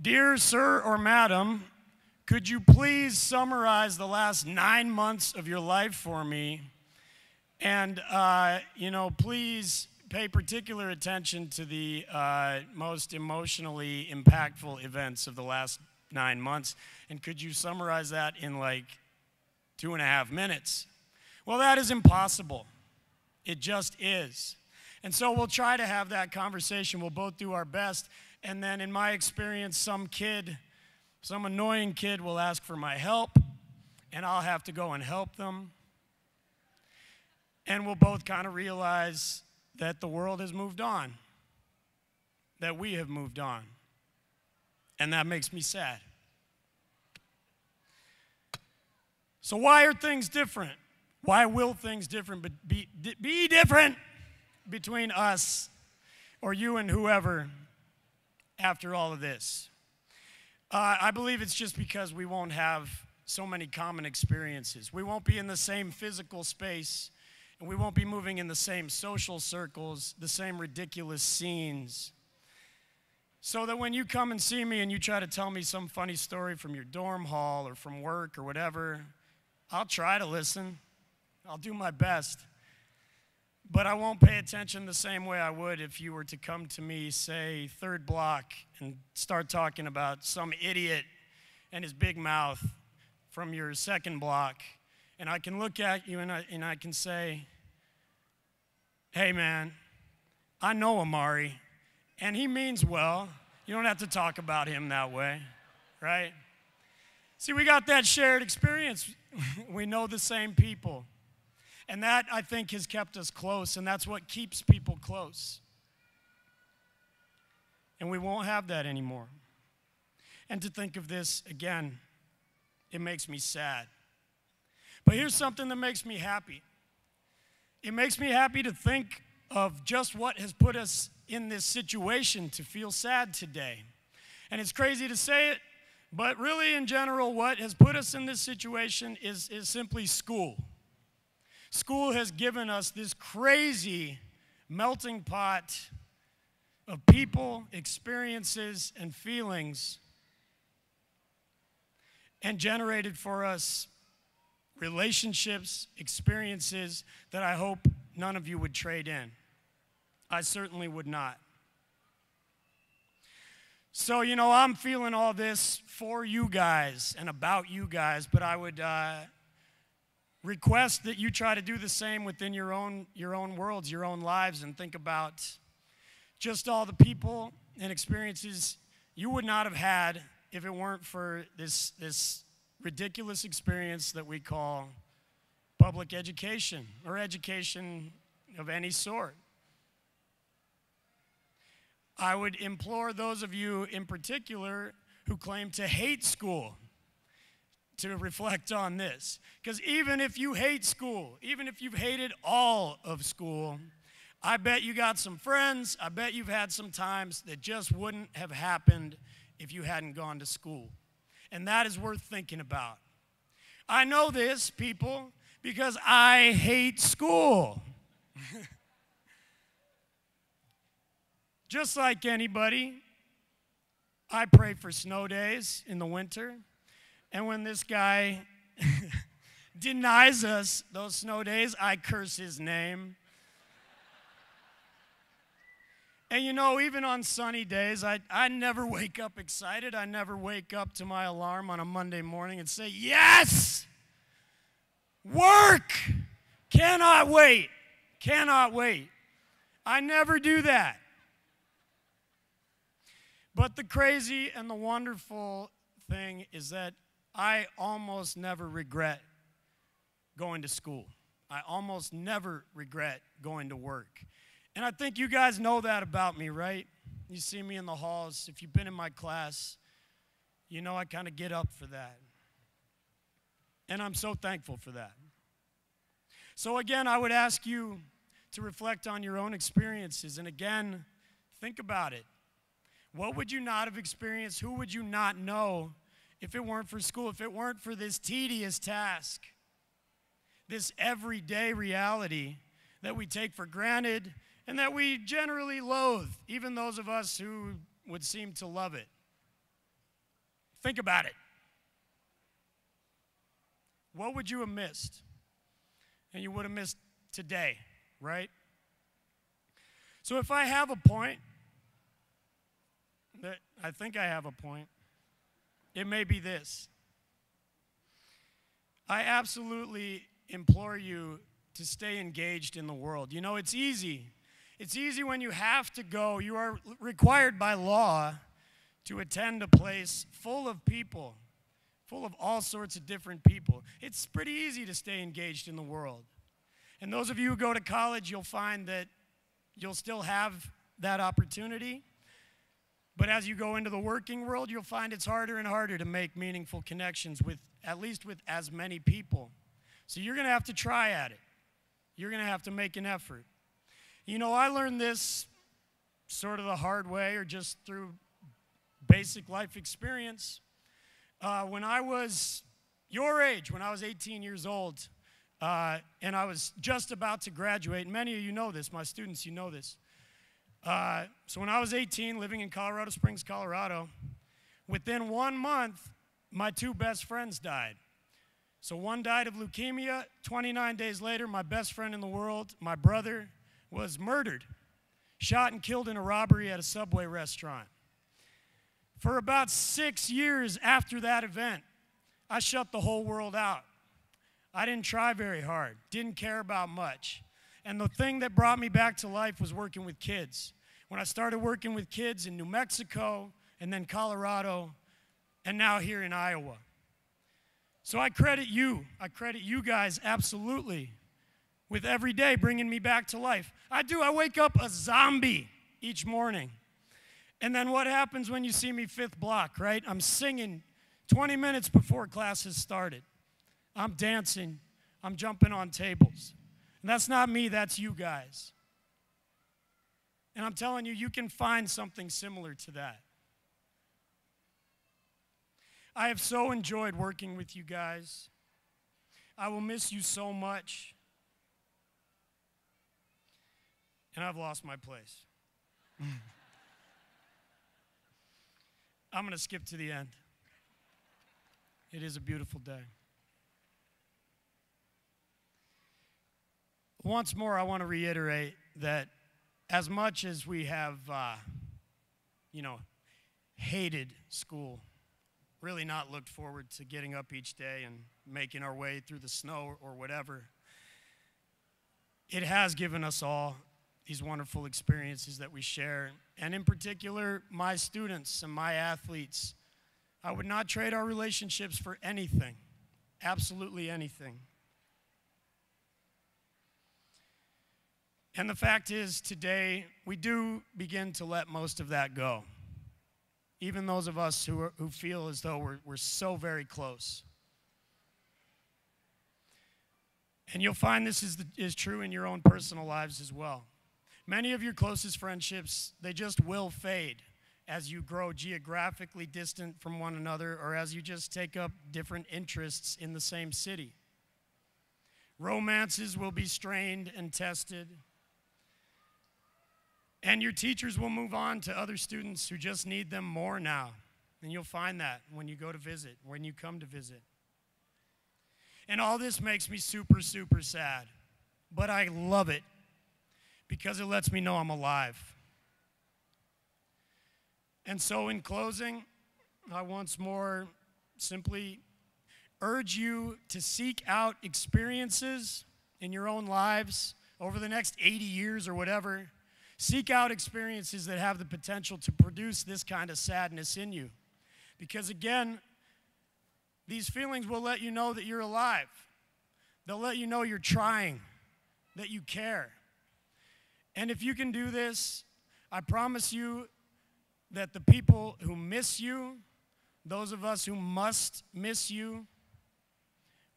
dear sir or madam, could you please summarize the last 9 months of your life for me? And, you know, please pay particular attention to the most emotionally impactful events of the last 9 months. And could you summarize that in like 2.5 minutes? Well, that is impossible. It just is. And so we'll try to have that conversation. We'll both do our best. And then in my experience, some annoying kid will ask for my help, and I'll have to go and help them. And we'll both kind of realize that the world has moved on, that we have moved on. And that makes me sad. So why are things different? Why will things be different between us or you and whoever after all of this? I believe it's just because we won't have so many common experiences. We won't be in the same physical space, and we won't be moving in the same social circles, the same ridiculous scenes. So that when you come and see me and you try to tell me some funny story from your dorm hall or from work or whatever, I'll try to listen. I'll do my best. but I won't pay attention the same way I would if you were to come to me, say, third block, and start talking about some idiot and his big mouth from your second block. And I can look at you and I can say, hey man, I know Amari, and he means well. You don't have to talk about him that way, right? See, we got that shared experience. We know the same people. And that, I think, has kept us close, and that's what keeps people close. And we won't have that anymore. And to think of this, again, it makes me sad. But here's something that makes me happy. It makes me happy to think of just what has put us in this situation to feel sad today. And it's crazy to say it, but really, in general, what has put us in this situation is simply school. School has given us this crazy melting pot of people, experiences, and feelings, and generated for us relationships, experiences that I hope none of you would trade in. I certainly would not. So, you know, I'm feeling all this for you guys and about you guys, but I would request that you try to do the same within your own worlds, your own lives, and think about just all the people and experiences you would not have had if it weren't for this ridiculous experience that we call public education or education of any sort. I would implore those of you in particular who claim to hate school to reflect on this. Because even if you hate school, even if you've hated all of school, I bet you got some friends, I bet you've had some times that just wouldn't have happened if you hadn't gone to school. And that is worth thinking about. I know this, people, because I hate school. Just like anybody, I pray for snow days in the winter. And when this guy denies us those snow days, I curse his name. And you know, even on sunny days, I never wake up excited. I never wake up to my alarm on a Monday morning and say, yes, work, cannot wait, cannot wait. I never do that. But the crazy and the wonderful thing is that I almost never regret going to school. I almost never regret going to work. And I think you guys know that about me, right? You see me in the halls. If you've been in my class, you know I kind of get up for that. And I'm so thankful for that. So again, I would ask you to reflect on your own experiences. And again, think about it. What would you not have experienced? Who would you not know if it weren't for school, if it weren't for this tedious task, this everyday reality that we take for granted and that we generally loathe, even those of us who would seem to love it? Think about it. What would you have missed? And you would have missed today, right? So if I have a point, I think I have a point. It may be this. I absolutely implore you to stay engaged in the world. You know, it's easy. It's easy when you have to go. You are required by law to attend a place full of people, full of all sorts of different people. It's pretty easy to stay engaged in the world. And those of you who go to college, you'll find that you'll still have that opportunity. But as you go into the working world, you'll find it's harder and harder to make meaningful connections with, at least with as many people. So you're going to have to try at it. You're going to have to make an effort. You know, I learned this sort of the hard way or just through basic life experience. When I was your age, when I was 18 years old, and I was just about to graduate, and many of you know this, my students, you know this. So when I was 18, living in Colorado Springs, Colorado, within 1 month, my two best friends died. So one died of leukemia. 29 days later, my best friend in the world, my brother, was murdered, shot and killed in a robbery at a Subway restaurant. For about 6 years after that event, I shut the whole world out. I didn't try very hard, didn't care about much. And the thing that brought me back to life was working with kids. When I started working with kids in New Mexico, and then Colorado, and now here in Iowa. So I credit you guys absolutely with every day bringing me back to life. I wake up a zombie each morning. And then what happens when you see me fifth block, right? I'm singing 20 minutes before class has started. I'm dancing, I'm jumping on tables. And that's not me, that's you guys. And I'm telling you, you can find something similar to that. I have so enjoyed working with you guys. I will miss you so much. And I've lost my place. I'm going to skip to the end. It is a beautiful day. Once more, I want to reiterate that as much as we have, hated school, really not looked forward to getting up each day and making our way through the snow or whatever, it has given us all these wonderful experiences that we share. And in particular, my students and my athletes, I would not trade our relationships for anything, absolutely anything. And the fact is, today, we do begin to let most of that go. Even those of us who feel as though we're so very close. And you'll find this is true in your own personal lives as well. Many of your closest friendships, they just will fade as you grow geographically distant from one another or as you just take up different interests in the same city. Romances will be strained and tested. And your teachers will move on to other students who just need them more now. And you'll find that when you go to visit, when you come to visit. And all this makes me super, super sad. But I love it because it lets me know I'm alive. And so in closing, I once more simply urge you to seek out experiences in your own lives over the next 80 years or whatever. Seek out experiences that have the potential to produce this kind of sadness in you. Because again, these feelings will let you know that you're alive. They'll let you know you're trying, that you care. And if you can do this, I promise you that the people who miss you, those of us who must miss you,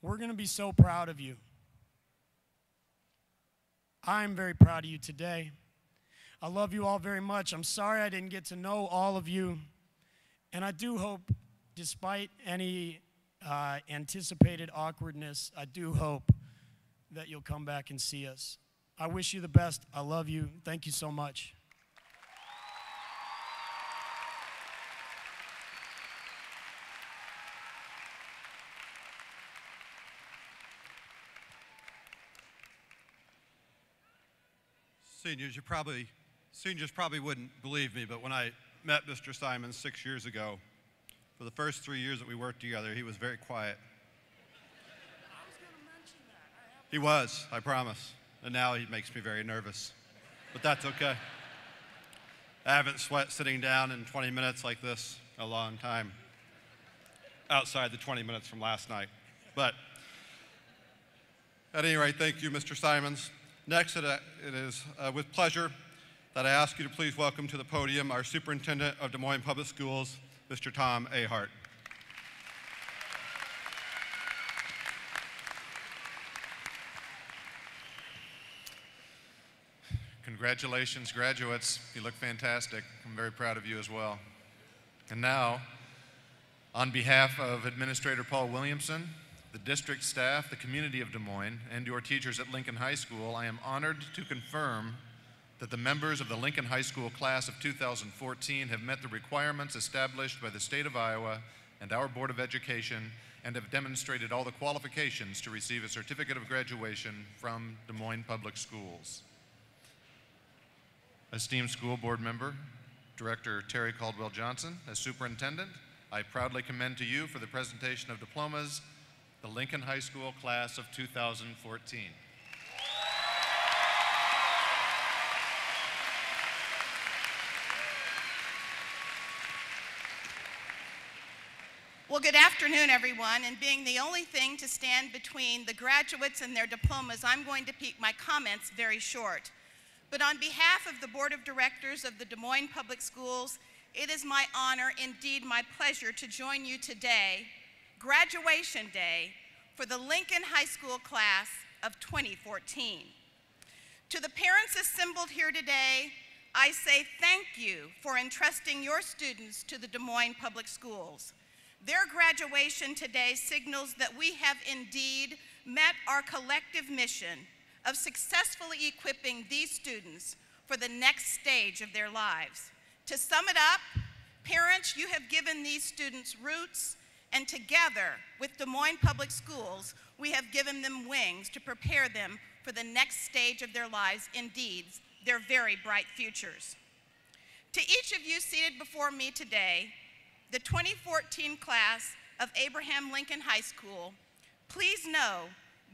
we're going to be so proud of you. I'm very proud of you today. I love you all very much. I'm sorry I didn't get to know all of you. And I do hope, despite any anticipated awkwardness, I do hope that you'll come back and see us. I wish you the best. I love you. Thank you so much. Seniors probably wouldn't believe me, but when I met Mr. Simons 6 years ago, for the first 3 years that we worked together, he was very quiet. I was going to mention that. He was, I promise. And now he makes me very nervous. But that's okay. I haven't sweat sitting down in 20 minutes like this in a long time, outside the 20 minutes from last night. But at any rate, thank you, Mr. Simons. Next, it is with pleasure that I ask you to please welcome to the podium our Superintendent of Des Moines Public Schools, Mr. Tom Ahart. Congratulations, graduates. You look fantastic. I'm very proud of you as well. And now, on behalf of Administrator Paul Williamson, the district staff, the community of Des Moines, and your teachers at Lincoln High School, I am honored to confirm that the members of the Lincoln High School class of 2014 have met the requirements established by the state of Iowa and our Board of Education and have demonstrated all the qualifications to receive a certificate of graduation from Des Moines Public Schools. Esteemed school board member, Director Terry Caldwell Johnson, as superintendent, I proudly commend to you for the presentation of diplomas the Lincoln High School class of 2014. Well, good afternoon, everyone. And being the only thing to stand between the graduates and their diplomas, I'm going to keep my comments very short. But on behalf of the Board of Directors of the Des Moines Public Schools, it is my honor, indeed my pleasure, to join you today, graduation day, for the Lincoln High School class of 2014. To the parents assembled here today, I say thank you for entrusting your students to the Des Moines Public Schools. Their graduation today signals that we have indeed met our collective mission of successfully equipping these students for the next stage of their lives. To sum it up, parents, you have given these students roots, and together with Des Moines Public Schools, we have given them wings to prepare them for the next stage of their lives, indeed, their very bright futures. To each of you seated before me today, the 2014 class of Abraham Lincoln High School, please know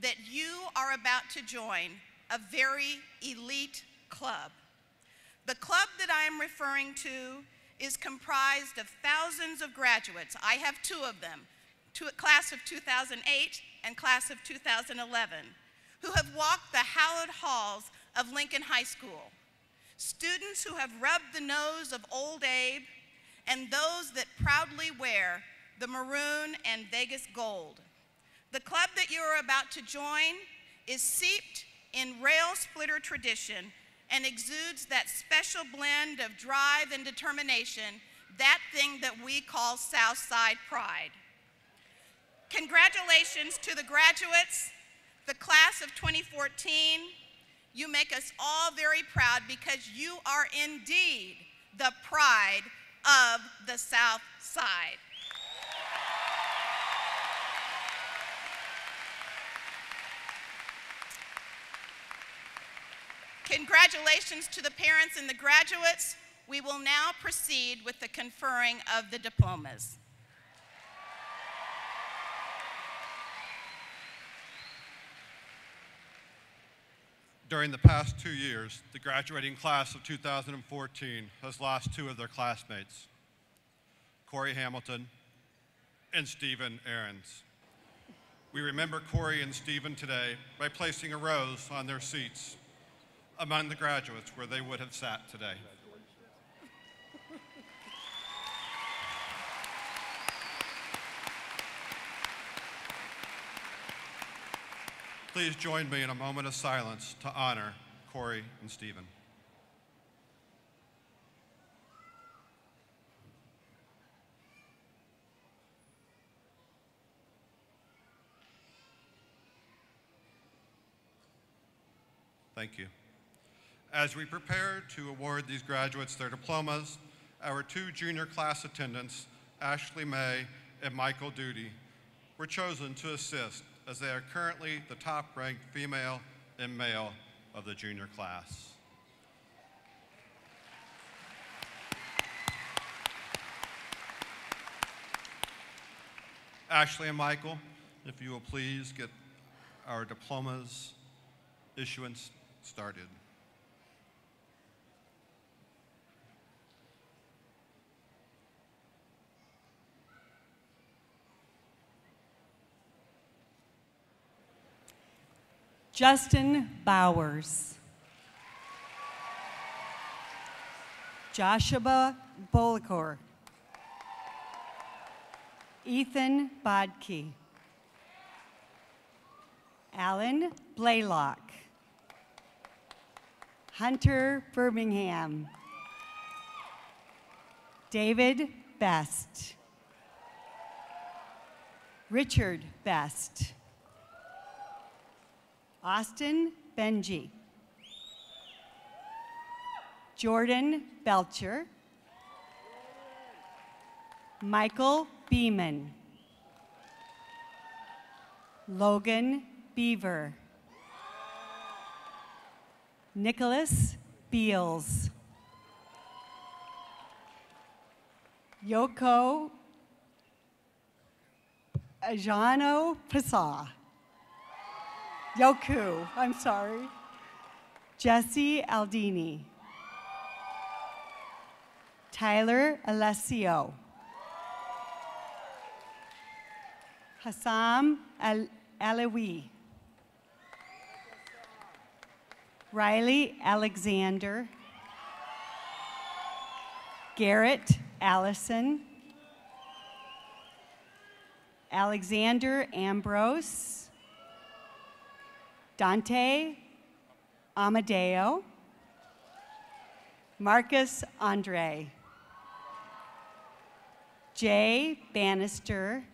that you are about to join a very elite club. The club that I am referring to is comprised of thousands of graduates. I have two of them, class of 2008 and class of 2011, who have walked the hallowed halls of Lincoln High School. Students who have rubbed the nose of old Abe, and those that proudly wear the maroon and Vegas gold. The club that you are about to join is steeped in rail splitter tradition and exudes that special blend of drive and determination, that thing that we call Southside pride. Congratulations to the graduates, the class of 2014. You make us all very proud because you are indeed the pride of the South Side. Congratulations to the parents and the graduates. We will now proceed with the conferring of the diplomas. During the past 2 years, the graduating class of 2014 has lost two of their classmates, Corey Hamilton and Stephen Ahrens. We remember Corey and Stephen today by placing a rose on their seats among the graduates where they would have sat today. Please join me in a moment of silence to honor Corey and Stephen. Thank you. As we prepare to award these graduates their diplomas, our two junior class attendants, Ashley May and Michael Duty, were chosen to assist as they are currently the top-ranked female and male of the junior class. Ashley and Michael, if you will please get our diplomas issuance started. Justin Bowers. Joshua Bolakor. Ethan Bodke. Alan Blaylock. Hunter Birmingham. David Best. Richard Best. Austin Benji. Jordan Belcher. Michael Beeman. Logan Beaver. Nicholas Beals. Yoko Ajano Pasa. Yoku, I'm sorry. Jesse Aldini. Tyler Alessio. Hassam Alawi. Riley Alexander. Garrett Allison. Alexander Ambrose. Dante Amadeo. Marcus Andre. Jay Bannister.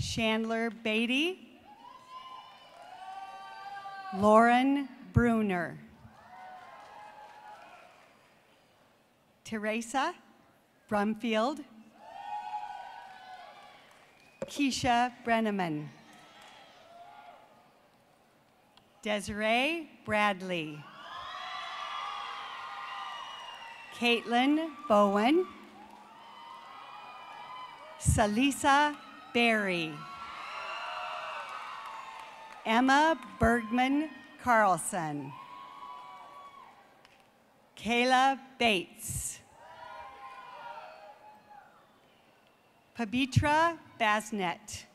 Chandler Beatty. Lauren Bruner. Teresa Brumfield. Keisha Brenneman. Desiree Bradley. Caitlin Bowen. Salisa Berry. Emma Bergman Carlson. Kayla Bates. Pabitra Basnet.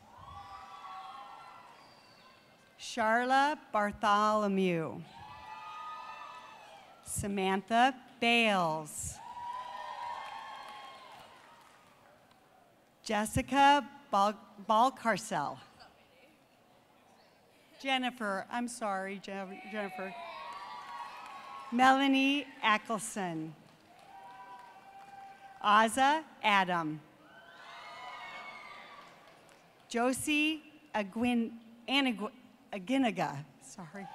Charla Bartholomew. Samantha Bales. Jessica Balcarcel. Jennifer, I'm sorry, Jennifer. Melanie Ackelson. Aza Adam. Josie Aginaga, sorry.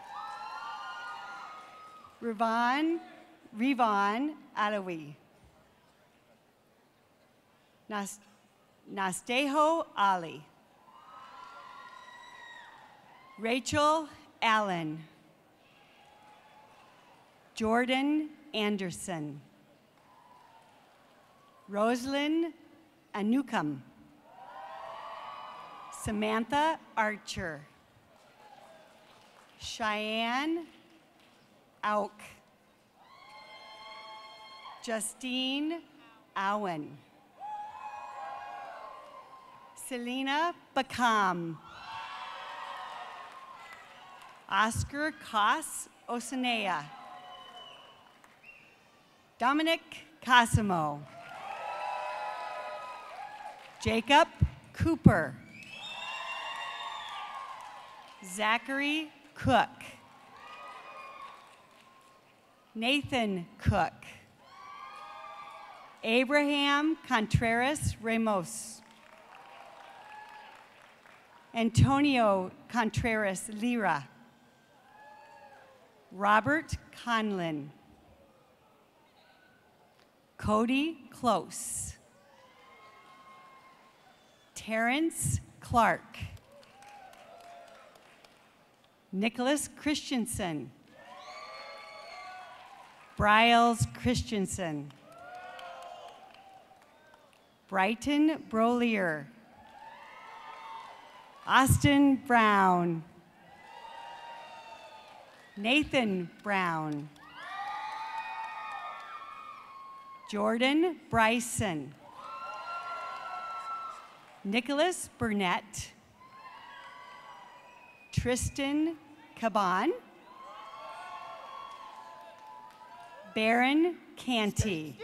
Rivon Alawi. Nastejo Ali. Rachel Allen. Jordan Anderson. Rosalind Anukum. Samantha Archer. Cheyenne Auk. Justine Owen. Selena Bakam. Oscar Kos Osanea. Dominic Casimo. Jacob Cooper. Zachary Cook. Nathan Cook. Abraham Contreras Ramos. Antonio Contreras Lira. Robert Conlin. Cody Close. Terrence Clark. Nicholas Christensen. Bryles Christensen. Brighton Brolier. Austin Brown. Nathan Brown. Jordan Bryson. Nicholas Burnett. Tristan Caban. Baron Canty.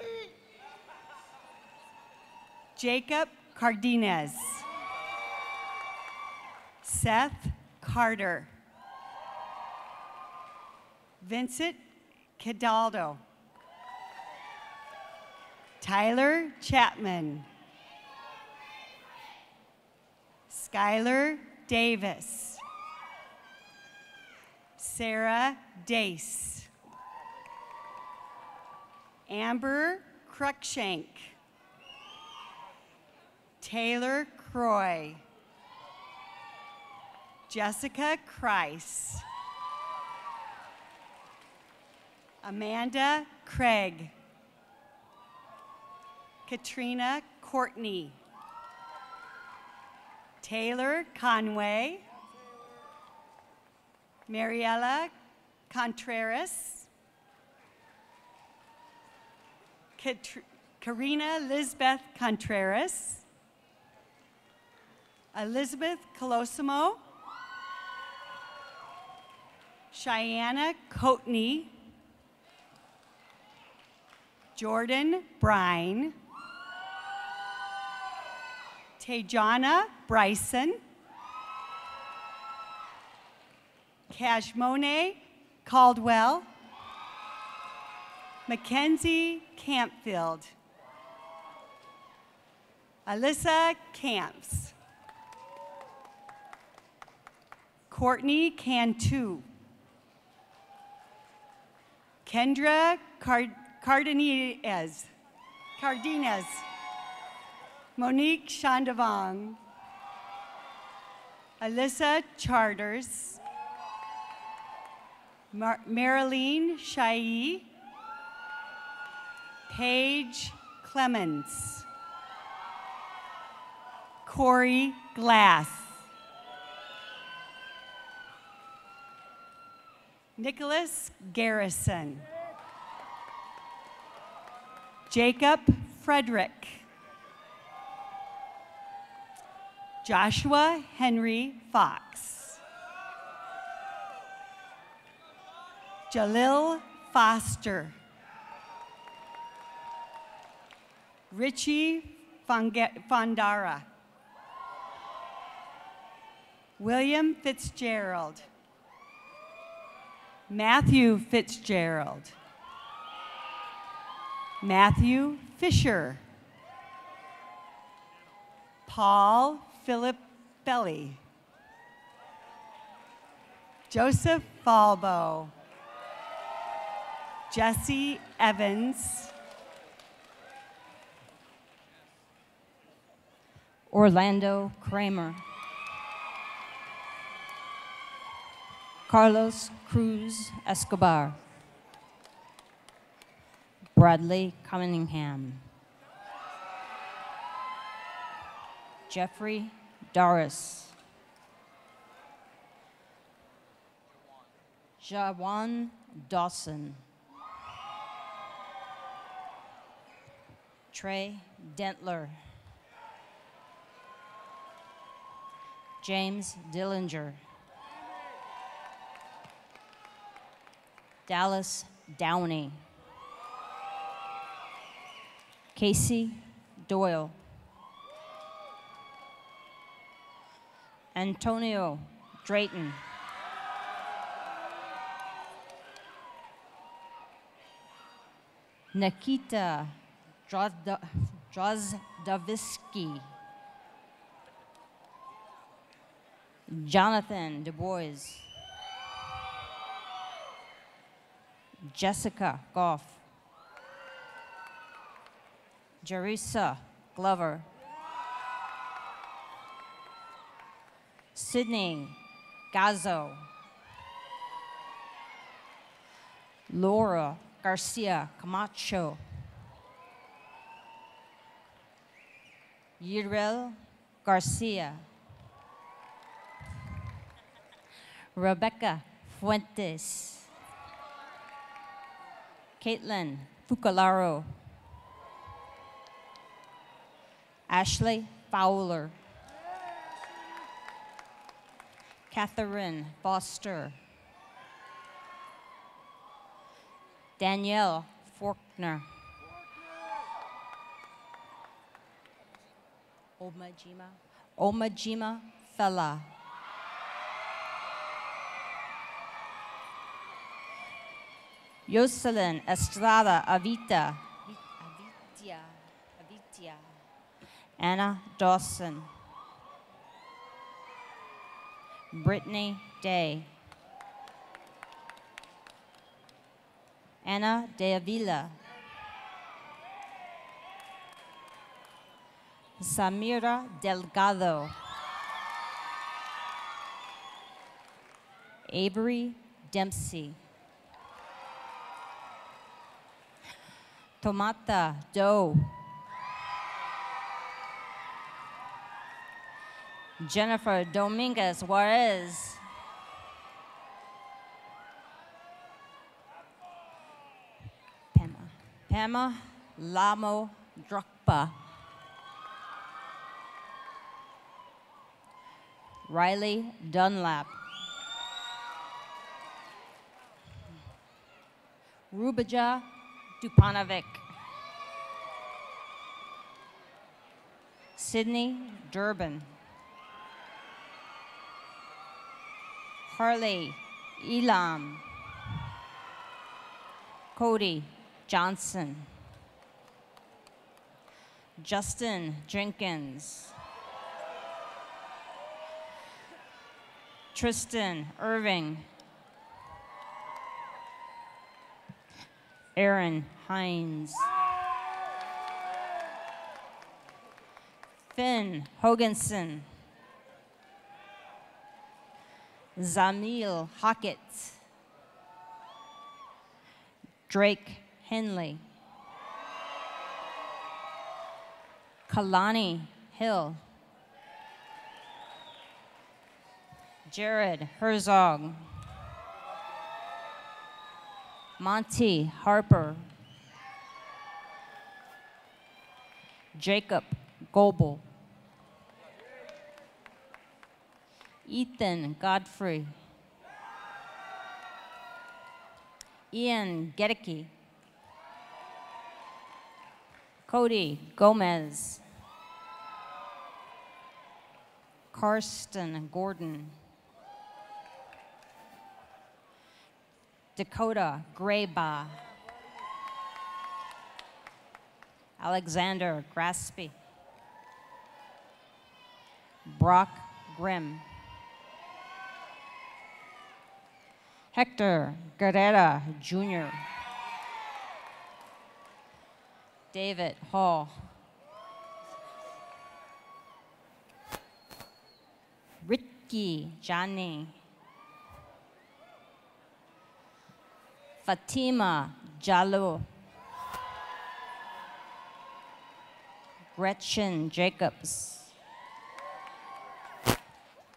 Jacob Cardenas. Seth Carter. Vincent Cadaldo. Tyler Chapman. Skylar Davis. Sarah Dace. Amber Cruikshank. Taylor Croy. Jessica Kreis. Amanda Craig. Katrina Courtney. Taylor Conway. Mariela Contreras. Karina Lisbeth Contreras. Elizabeth Colosimo. Cheyenne Coatney. Jordan Brine. Tejana Bryson. Cashmone Caldwell. Mackenzie Campfield. Alyssa Camps. Courtney Cantu. Kendra Cardenas. Monique Chandavong. Alyssa Charters. Marilyn Shai. Paige Clemens. Corey Glass. Nicholas Garrison. Jacob Frederick. Joshua Henry Fox. Jalil Foster. Richie Fondara. William Fitzgerald. Matthew Fitzgerald. Matthew Fisher. Paul Philip Belly. Joseph Falbo. Jesse Evans. Orlando Kramer. Carlos Cruz Escobar. Bradley Cunningham. Jeffrey Doris. Jawan Dawson. Trey Dentler. James Dillinger. Dallas Downey. Casey Doyle. Antonio Drayton. Nikita Drozdovsky. Jonathan Du Bois. Jessica Goff. Jerisa Glover. Sydney Gazzo. Laura Garcia Camacho. Yirel Garcia. Rebecca Fuentes. Caitlin Fucalaro. Ashley Fowler. Catherine Foster. Danielle Faulkner. Omajima Fella. Jocelyn Estrada Avita. Anna Dawson. Brittany Day. Anna De Avila. Samira Delgado. Avery Dempsey. Tomata Doe. Jennifer Dominguez Juarez. Pema Lamo Drakpa. Riley Dunlap. Rubaja Dupanovic. Sydney Durbin. Harley Elam. Cody Johnson. Justin Jenkins. Tristan Irving. Aaron Hines. Finn Hoganson. Zamil Hockett. Drake Henley. Kalani Hill. Jared Herzog. Monty Harper. Jacob Goebel. Ethan Godfrey. Ian Gedeke. Cody Gomez. Karsten Gordon. Dakota Grayba. Alexander Graspy. Brock Grimm. Hector Guerrera Jr. David Hall. Ricky Jani. Fatima Jallo. Gretchen Jacobs.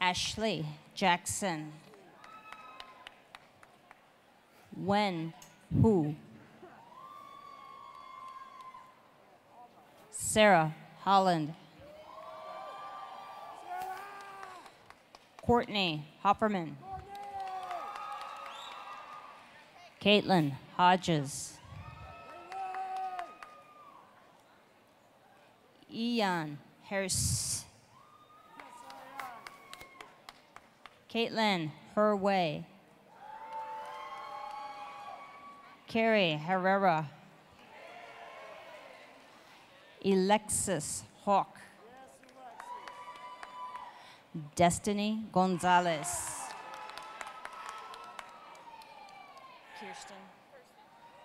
Ashley Jackson. Wen Hu. Sarah Holland. Courtney Hopperman. Caitlin Hodges. Ian Harris. Caitlin Herway. Carrie Herrera. Alexis Hawk. Destiny Gonzalez.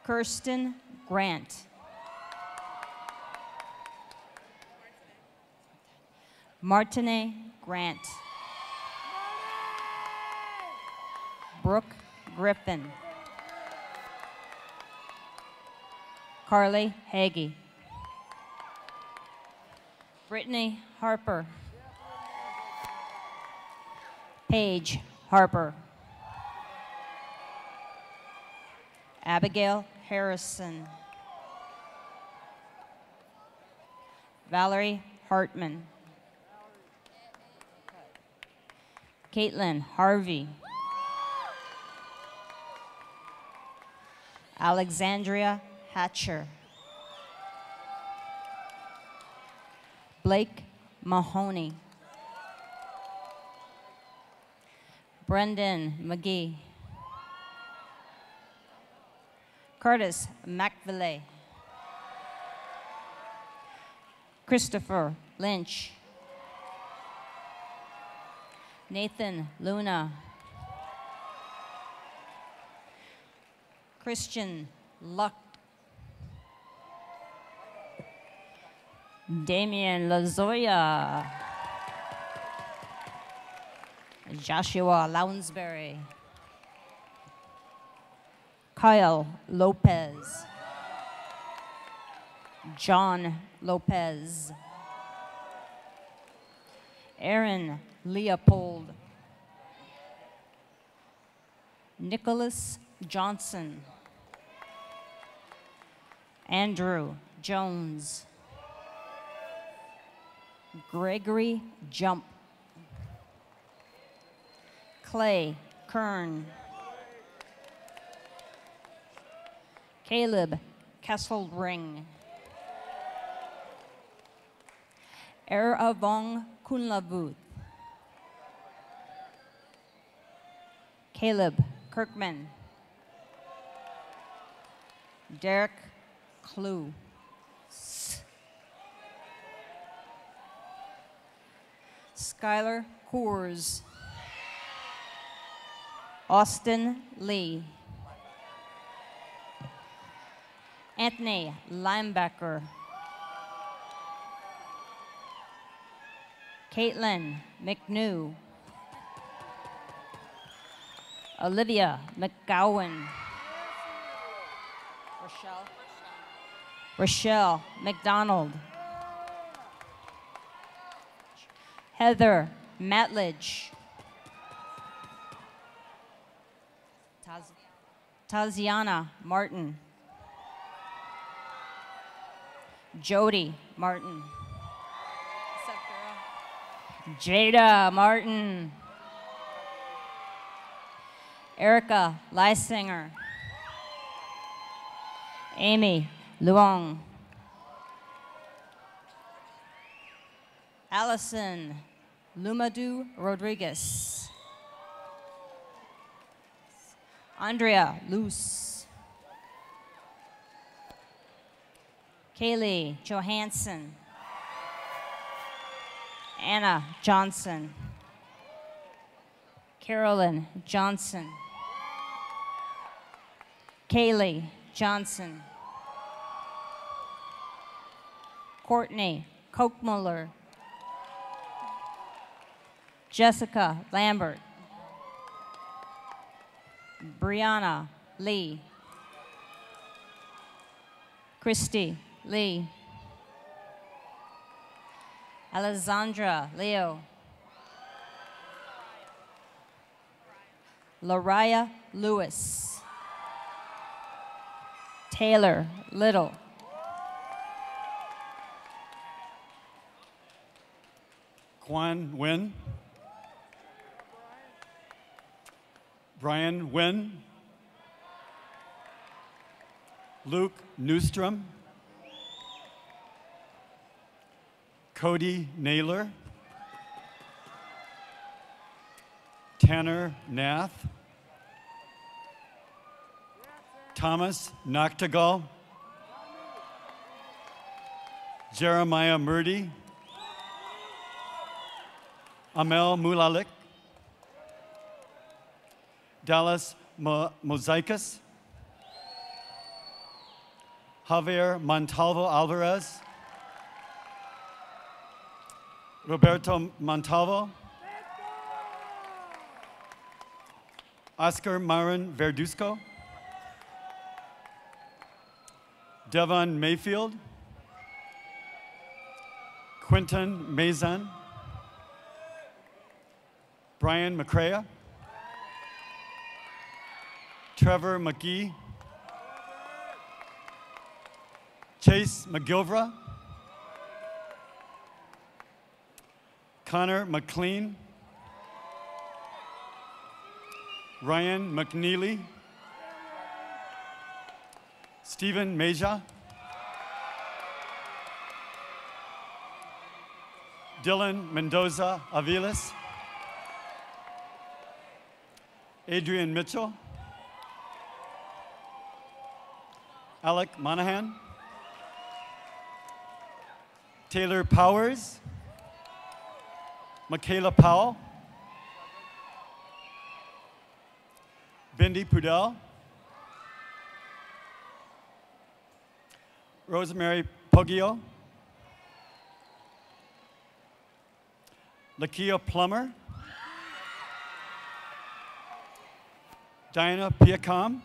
Kirsten Grant. Martine Grant. Brooke Griffin. Carly Hagee. Brittany Harper. Paige Harper. Abigail Harrison. Valerie Hartman. Caitlin Harvey. Alexandria Hatcher. Blake Mahoney. Brendan McGee. Curtis McVillay. Christopher Lynch. Nathan Luna. Christian Luck. Damian Lazoya. Joshua Lounsbury. Kyle Lopez. John Lopez. Aaron Leopold. Nicholas Johnson. Andrew Jones. Gregory Jump. Clay Kern. Caleb Kesselring. Eravong Kunlavuth. Caleb Kirkman. Derek Clue. Skylar Coors. Austin Lee. Anthony Linebacker. Caitlin McNew. Olivia McGowan. Rochelle McDonald. Heather Matledge. Taziana Martin. Jody Martin. What's up, girl? Jada Martin. Erica Lysinger. Amy Luong. Allison Lumadu Rodriguez. Andrea Luce. Kaylee Johansson. Anna Johnson. Carolyn Johnson. Kaylee Johnson. Courtney Kochmuller. Jessica Lambert. Brianna Lee. Christy Lee. Alessandra Leo. Lariah Lewis. Taylor Little. Quan Nguyen. Brian Nguyen. Luke Newstrom. Cody Naylor. Tanner Nath. Thomas Noctegal. Jeremiah Murdy. Amel Mulalik. Dallas Mosaicus. Javier Montalvo Alvarez. Roberto Montalvo. Oscar Marin Verduzco. Devon Mayfield. Quinton Mazan. Brian McCrea. Trevor McGee. Chase McGilvra. Connor McLean. Ryan McNeely. Stephen Meja. Dylan Mendoza Aviles. Adrian Mitchell. Alec Monahan. Taylor Powers. Michaela Powell. Bindi Pudell. Rosemary Poggio. Lakia Plummer. Diana Piacom.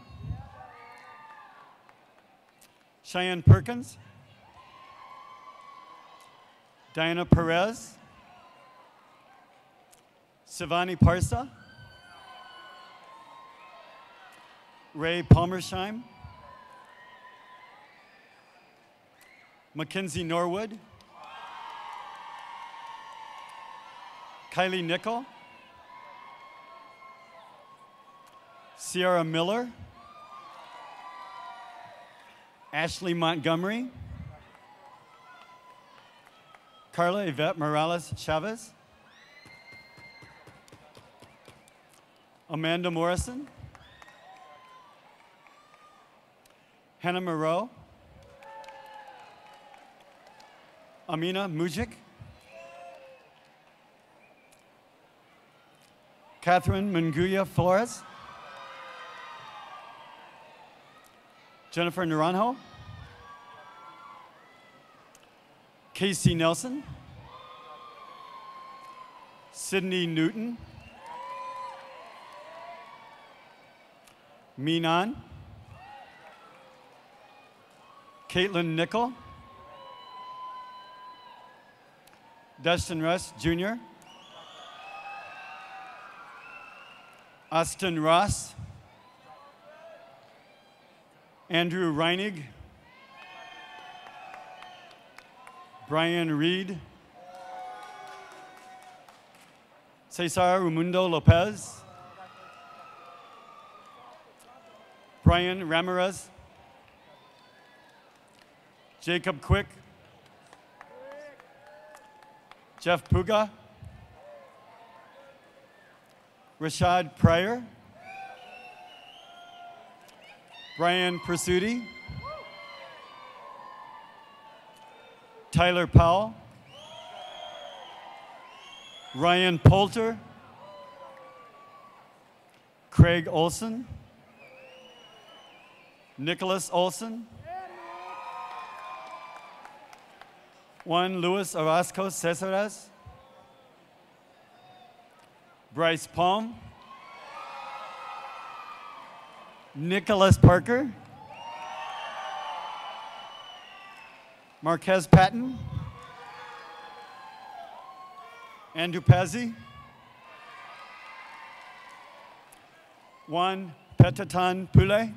Cheyenne Perkins. Diana Perez. Sivani Parsa, Ray Palmersheim, Mackenzie Norwood, Kylie Nickel, Sierra Miller, Ashley Montgomery, Carla Yvette Morales Chavez, Amanda Morrison, Hannah Moreau, Amina Mujik, Catherine Munguia Flores, Jennifer Naranjo, Casey Nelson, Sydney Newton, Minan, Caitlin Nickel, Destin Russ Jr., Austin Ross, Andrew Reinig, Brian Reed, Cesar Raimundo Lopez, Brian Ramirez, Jacob Quick, Jeff Puga, Rashad Pryor, Brian Pursuti, Tyler Powell, Ryan Poulter, Craig Olson, Nicholas Olson, Juan Luis Orozco Cesares, Bryce Palm, Nicholas Parker, Marquez Patton, Andrew Pazzi, Juan Petatan Pule,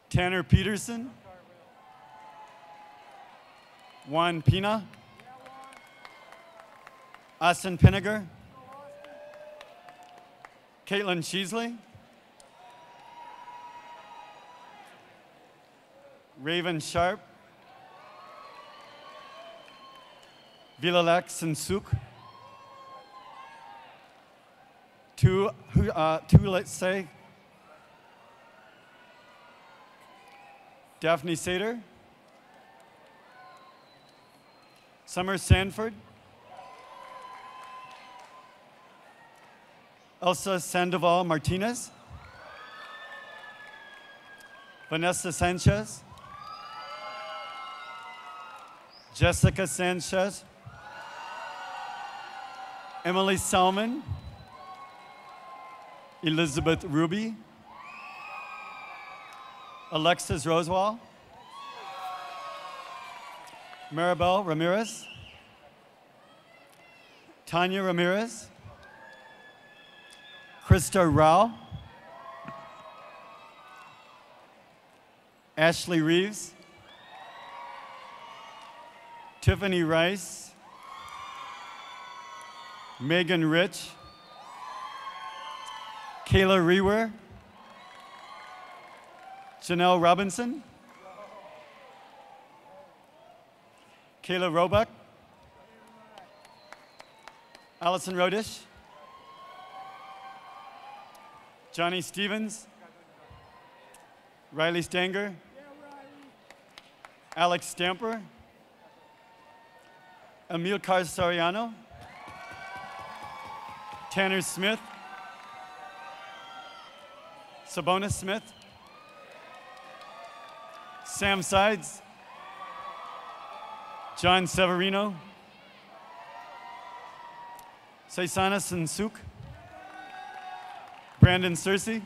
Tanner Peterson, Juan Pina, Austin Pinniger, Caitlin Sheasley, Raven Sharp, Vilalek Sinsuk, two let's say, Daphne Sater, Summer Sanford, Elsa Sandoval Martinez, Vanessa Sanchez, Jessica Sanchez, Emily Salmon, Elizabeth Ruby, Alexis Rosewall, Maribel Ramirez, Tanya Ramirez, Krista Rao, Ashley Reeves, Tiffany Rice, Megan Rich, Kayla Rewer, Janelle Robinson, Kayla Roebuck, Allison Rodish, Johnny Stevens, Riley Stanger, Alex Stamper, Emilcar Soriano, Tanner Smith, Sabona Smith, Sam Sides, John Severino, Saisana Sinsuk, Brandon Searcy,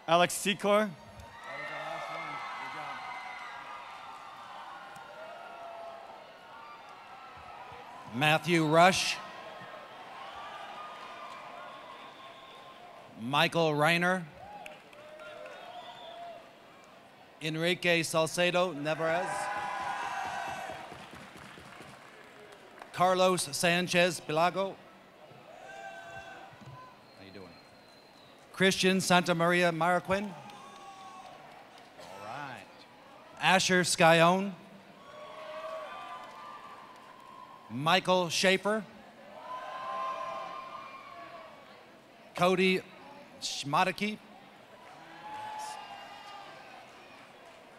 Alex Secor, Matthew Rush, Michael Reiner, Enrique Salcedo Nevarez, Carlos Sanchez Pilago. How you doing? Christian Santa Maria Marroquin. All right. Asher Skyone. Michael Schaefer. Cody Schmadeke.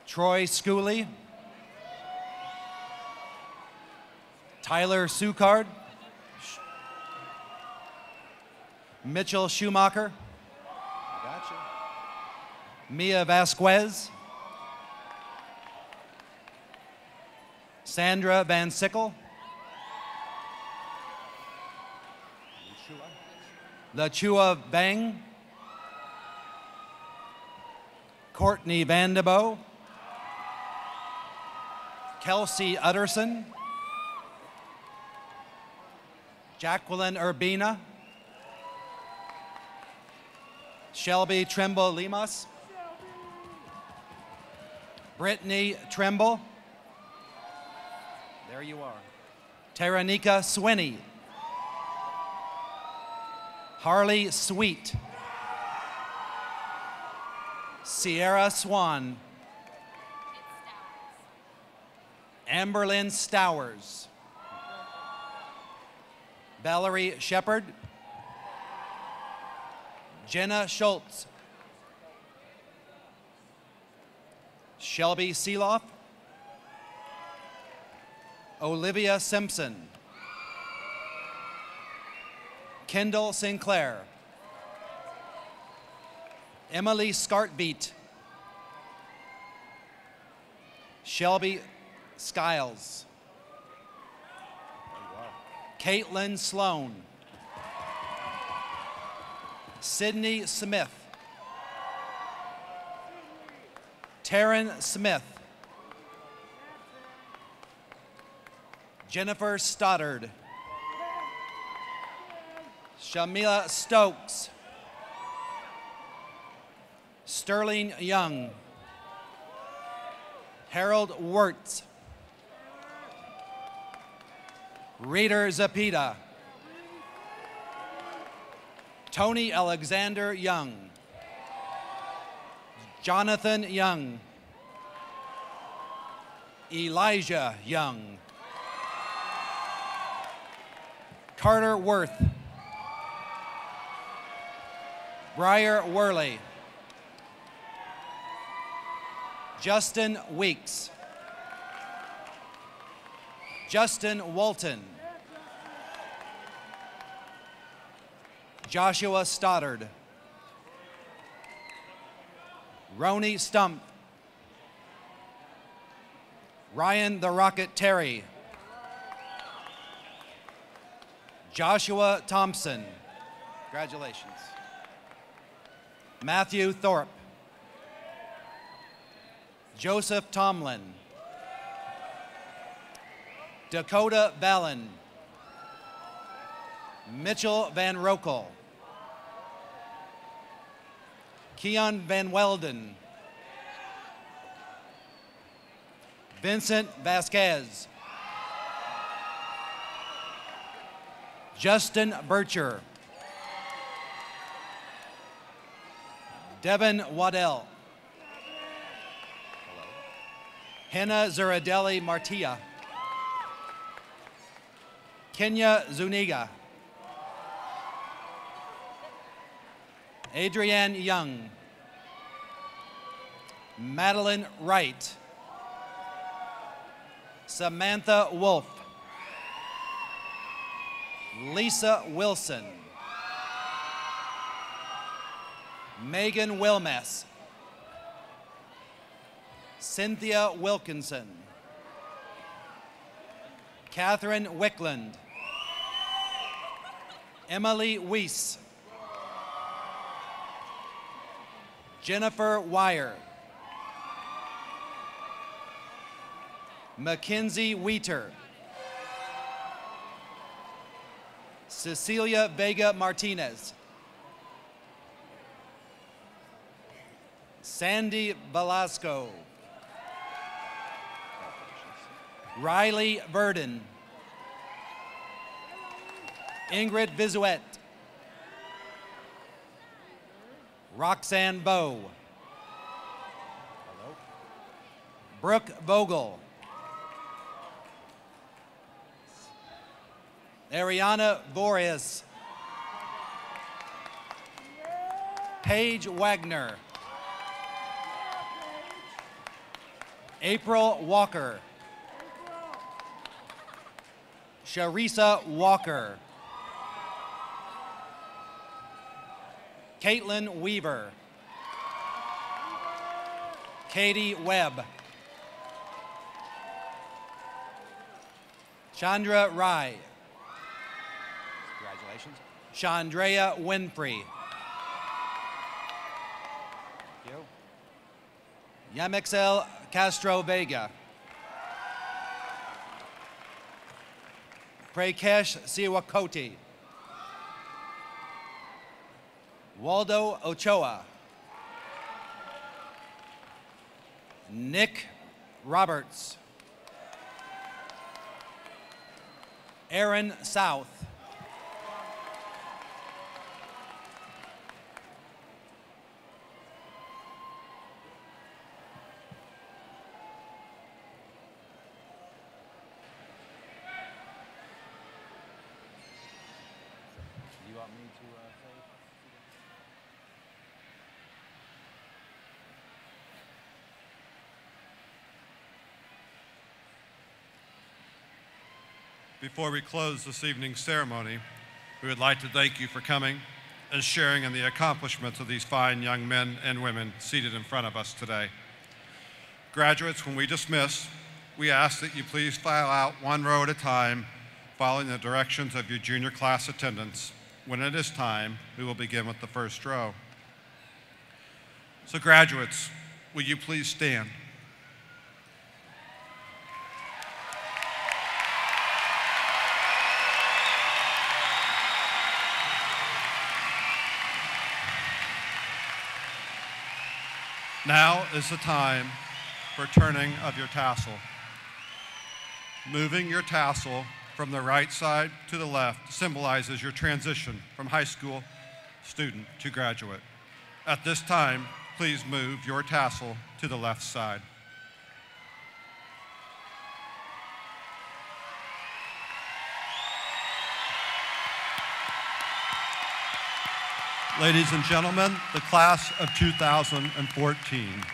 Troy Schooley. Tyler Sukard. Mitchell Schumacher. Gotcha. Mia Vasquez. Sandra Van Sickle. Lachua Bang. Courtney Vandebo. Kelsey Utterson. Jacqueline Urbina. Shelby Trimble Limas. Brittany Trimble. There you are. Taranika Swinney. Harley Sweet. Sierra Swan. Amberlyn Stowers. Valerie Shepard. Jenna Schultz. Shelby Seeloff. Olivia Simpson. Kendall Sinclair. Emily Scartbeat. Shelby Skiles. Caitlin Sloan. Sydney Smith. Taryn Smith. Jennifer Stoddard. Shamila Stokes. Sterling Young. Harold Wirtz. Reader Zapita. Tony Alexander Young. Jonathan Young. Elijah Young. Carter Worth. Briar Worley. Justin Weeks. Justin Walton. Joshua Stoddard. Roni Stump. Ryan the Rocket Terry. Joshua Thompson. Congratulations. Matthew Thorpe. Joseph Tomlin. Dakota Ballin. Mitchell Van Rokel. Keon Van Welden. Vincent Vasquez. Justin Bircher. Devin Waddell. Hannah Zuradelli Martia. Kenya Zuniga. Adrienne Young. Madeline Wright. Samantha Wolf. Lisa Wilson. Megan Wilmess. Cynthia Wilkinson. Catherine Wickland. Emily Weiss. Jennifer Wire. Mackenzie Wheater. Cecilia Vega Martinez. Sandy Velasco. Riley Verdon. Ingrid Vizuet. Roxanne Bowe. Brooke Vogel. Ariana Vorez. Paige Wagner. April Walker. Sharisa Walker. Caitlin Weaver. Katie Webb. Chandra Rai. Congratulations. Chandrea Winfrey. Thank you. Yamixel Castro Vega. Prakesh Siwakoti. Waldo Ochoa. Nick Roberts. Aaron South. Do you want me to say? Before we close this evening's ceremony, we would like to thank you for coming and sharing in the accomplishments of these fine young men and women seated in front of us today. Graduates, when we dismiss, we ask that you please file out one row at a time, following the directions of your junior class attendants. When it is time, we will begin with the first row. So graduates, will you please stand? Now is the time for turning of your tassel. Moving your tassel from the right side to the left symbolizes your transition from high school student to graduate. At this time, please move your tassel to the left side. Ladies and gentlemen, the class of 2014.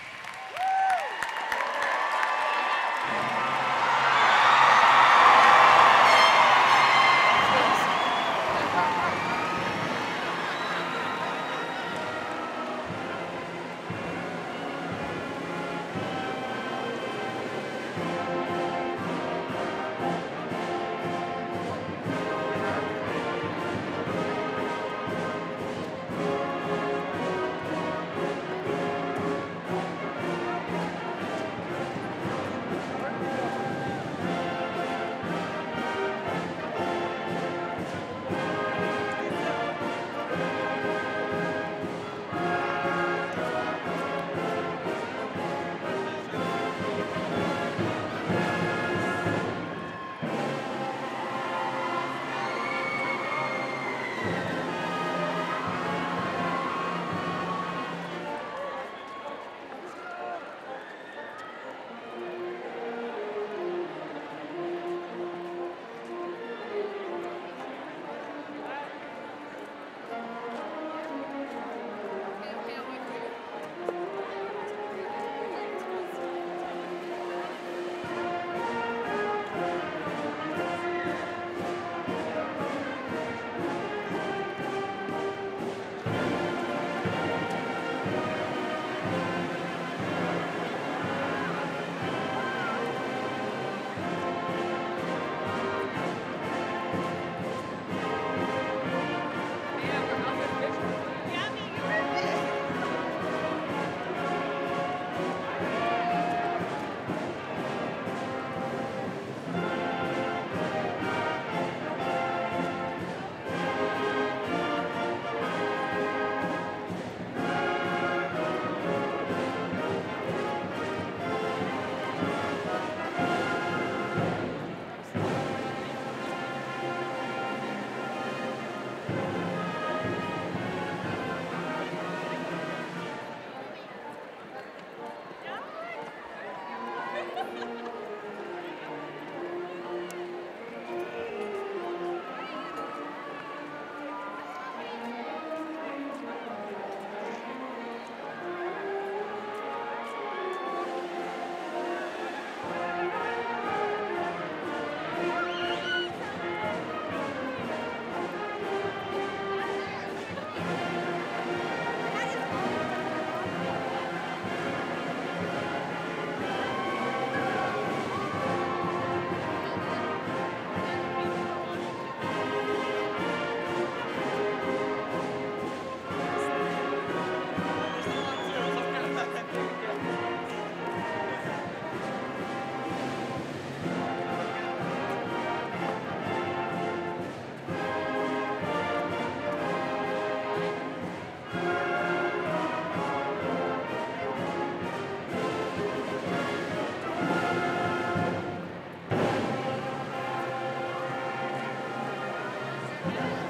Amen.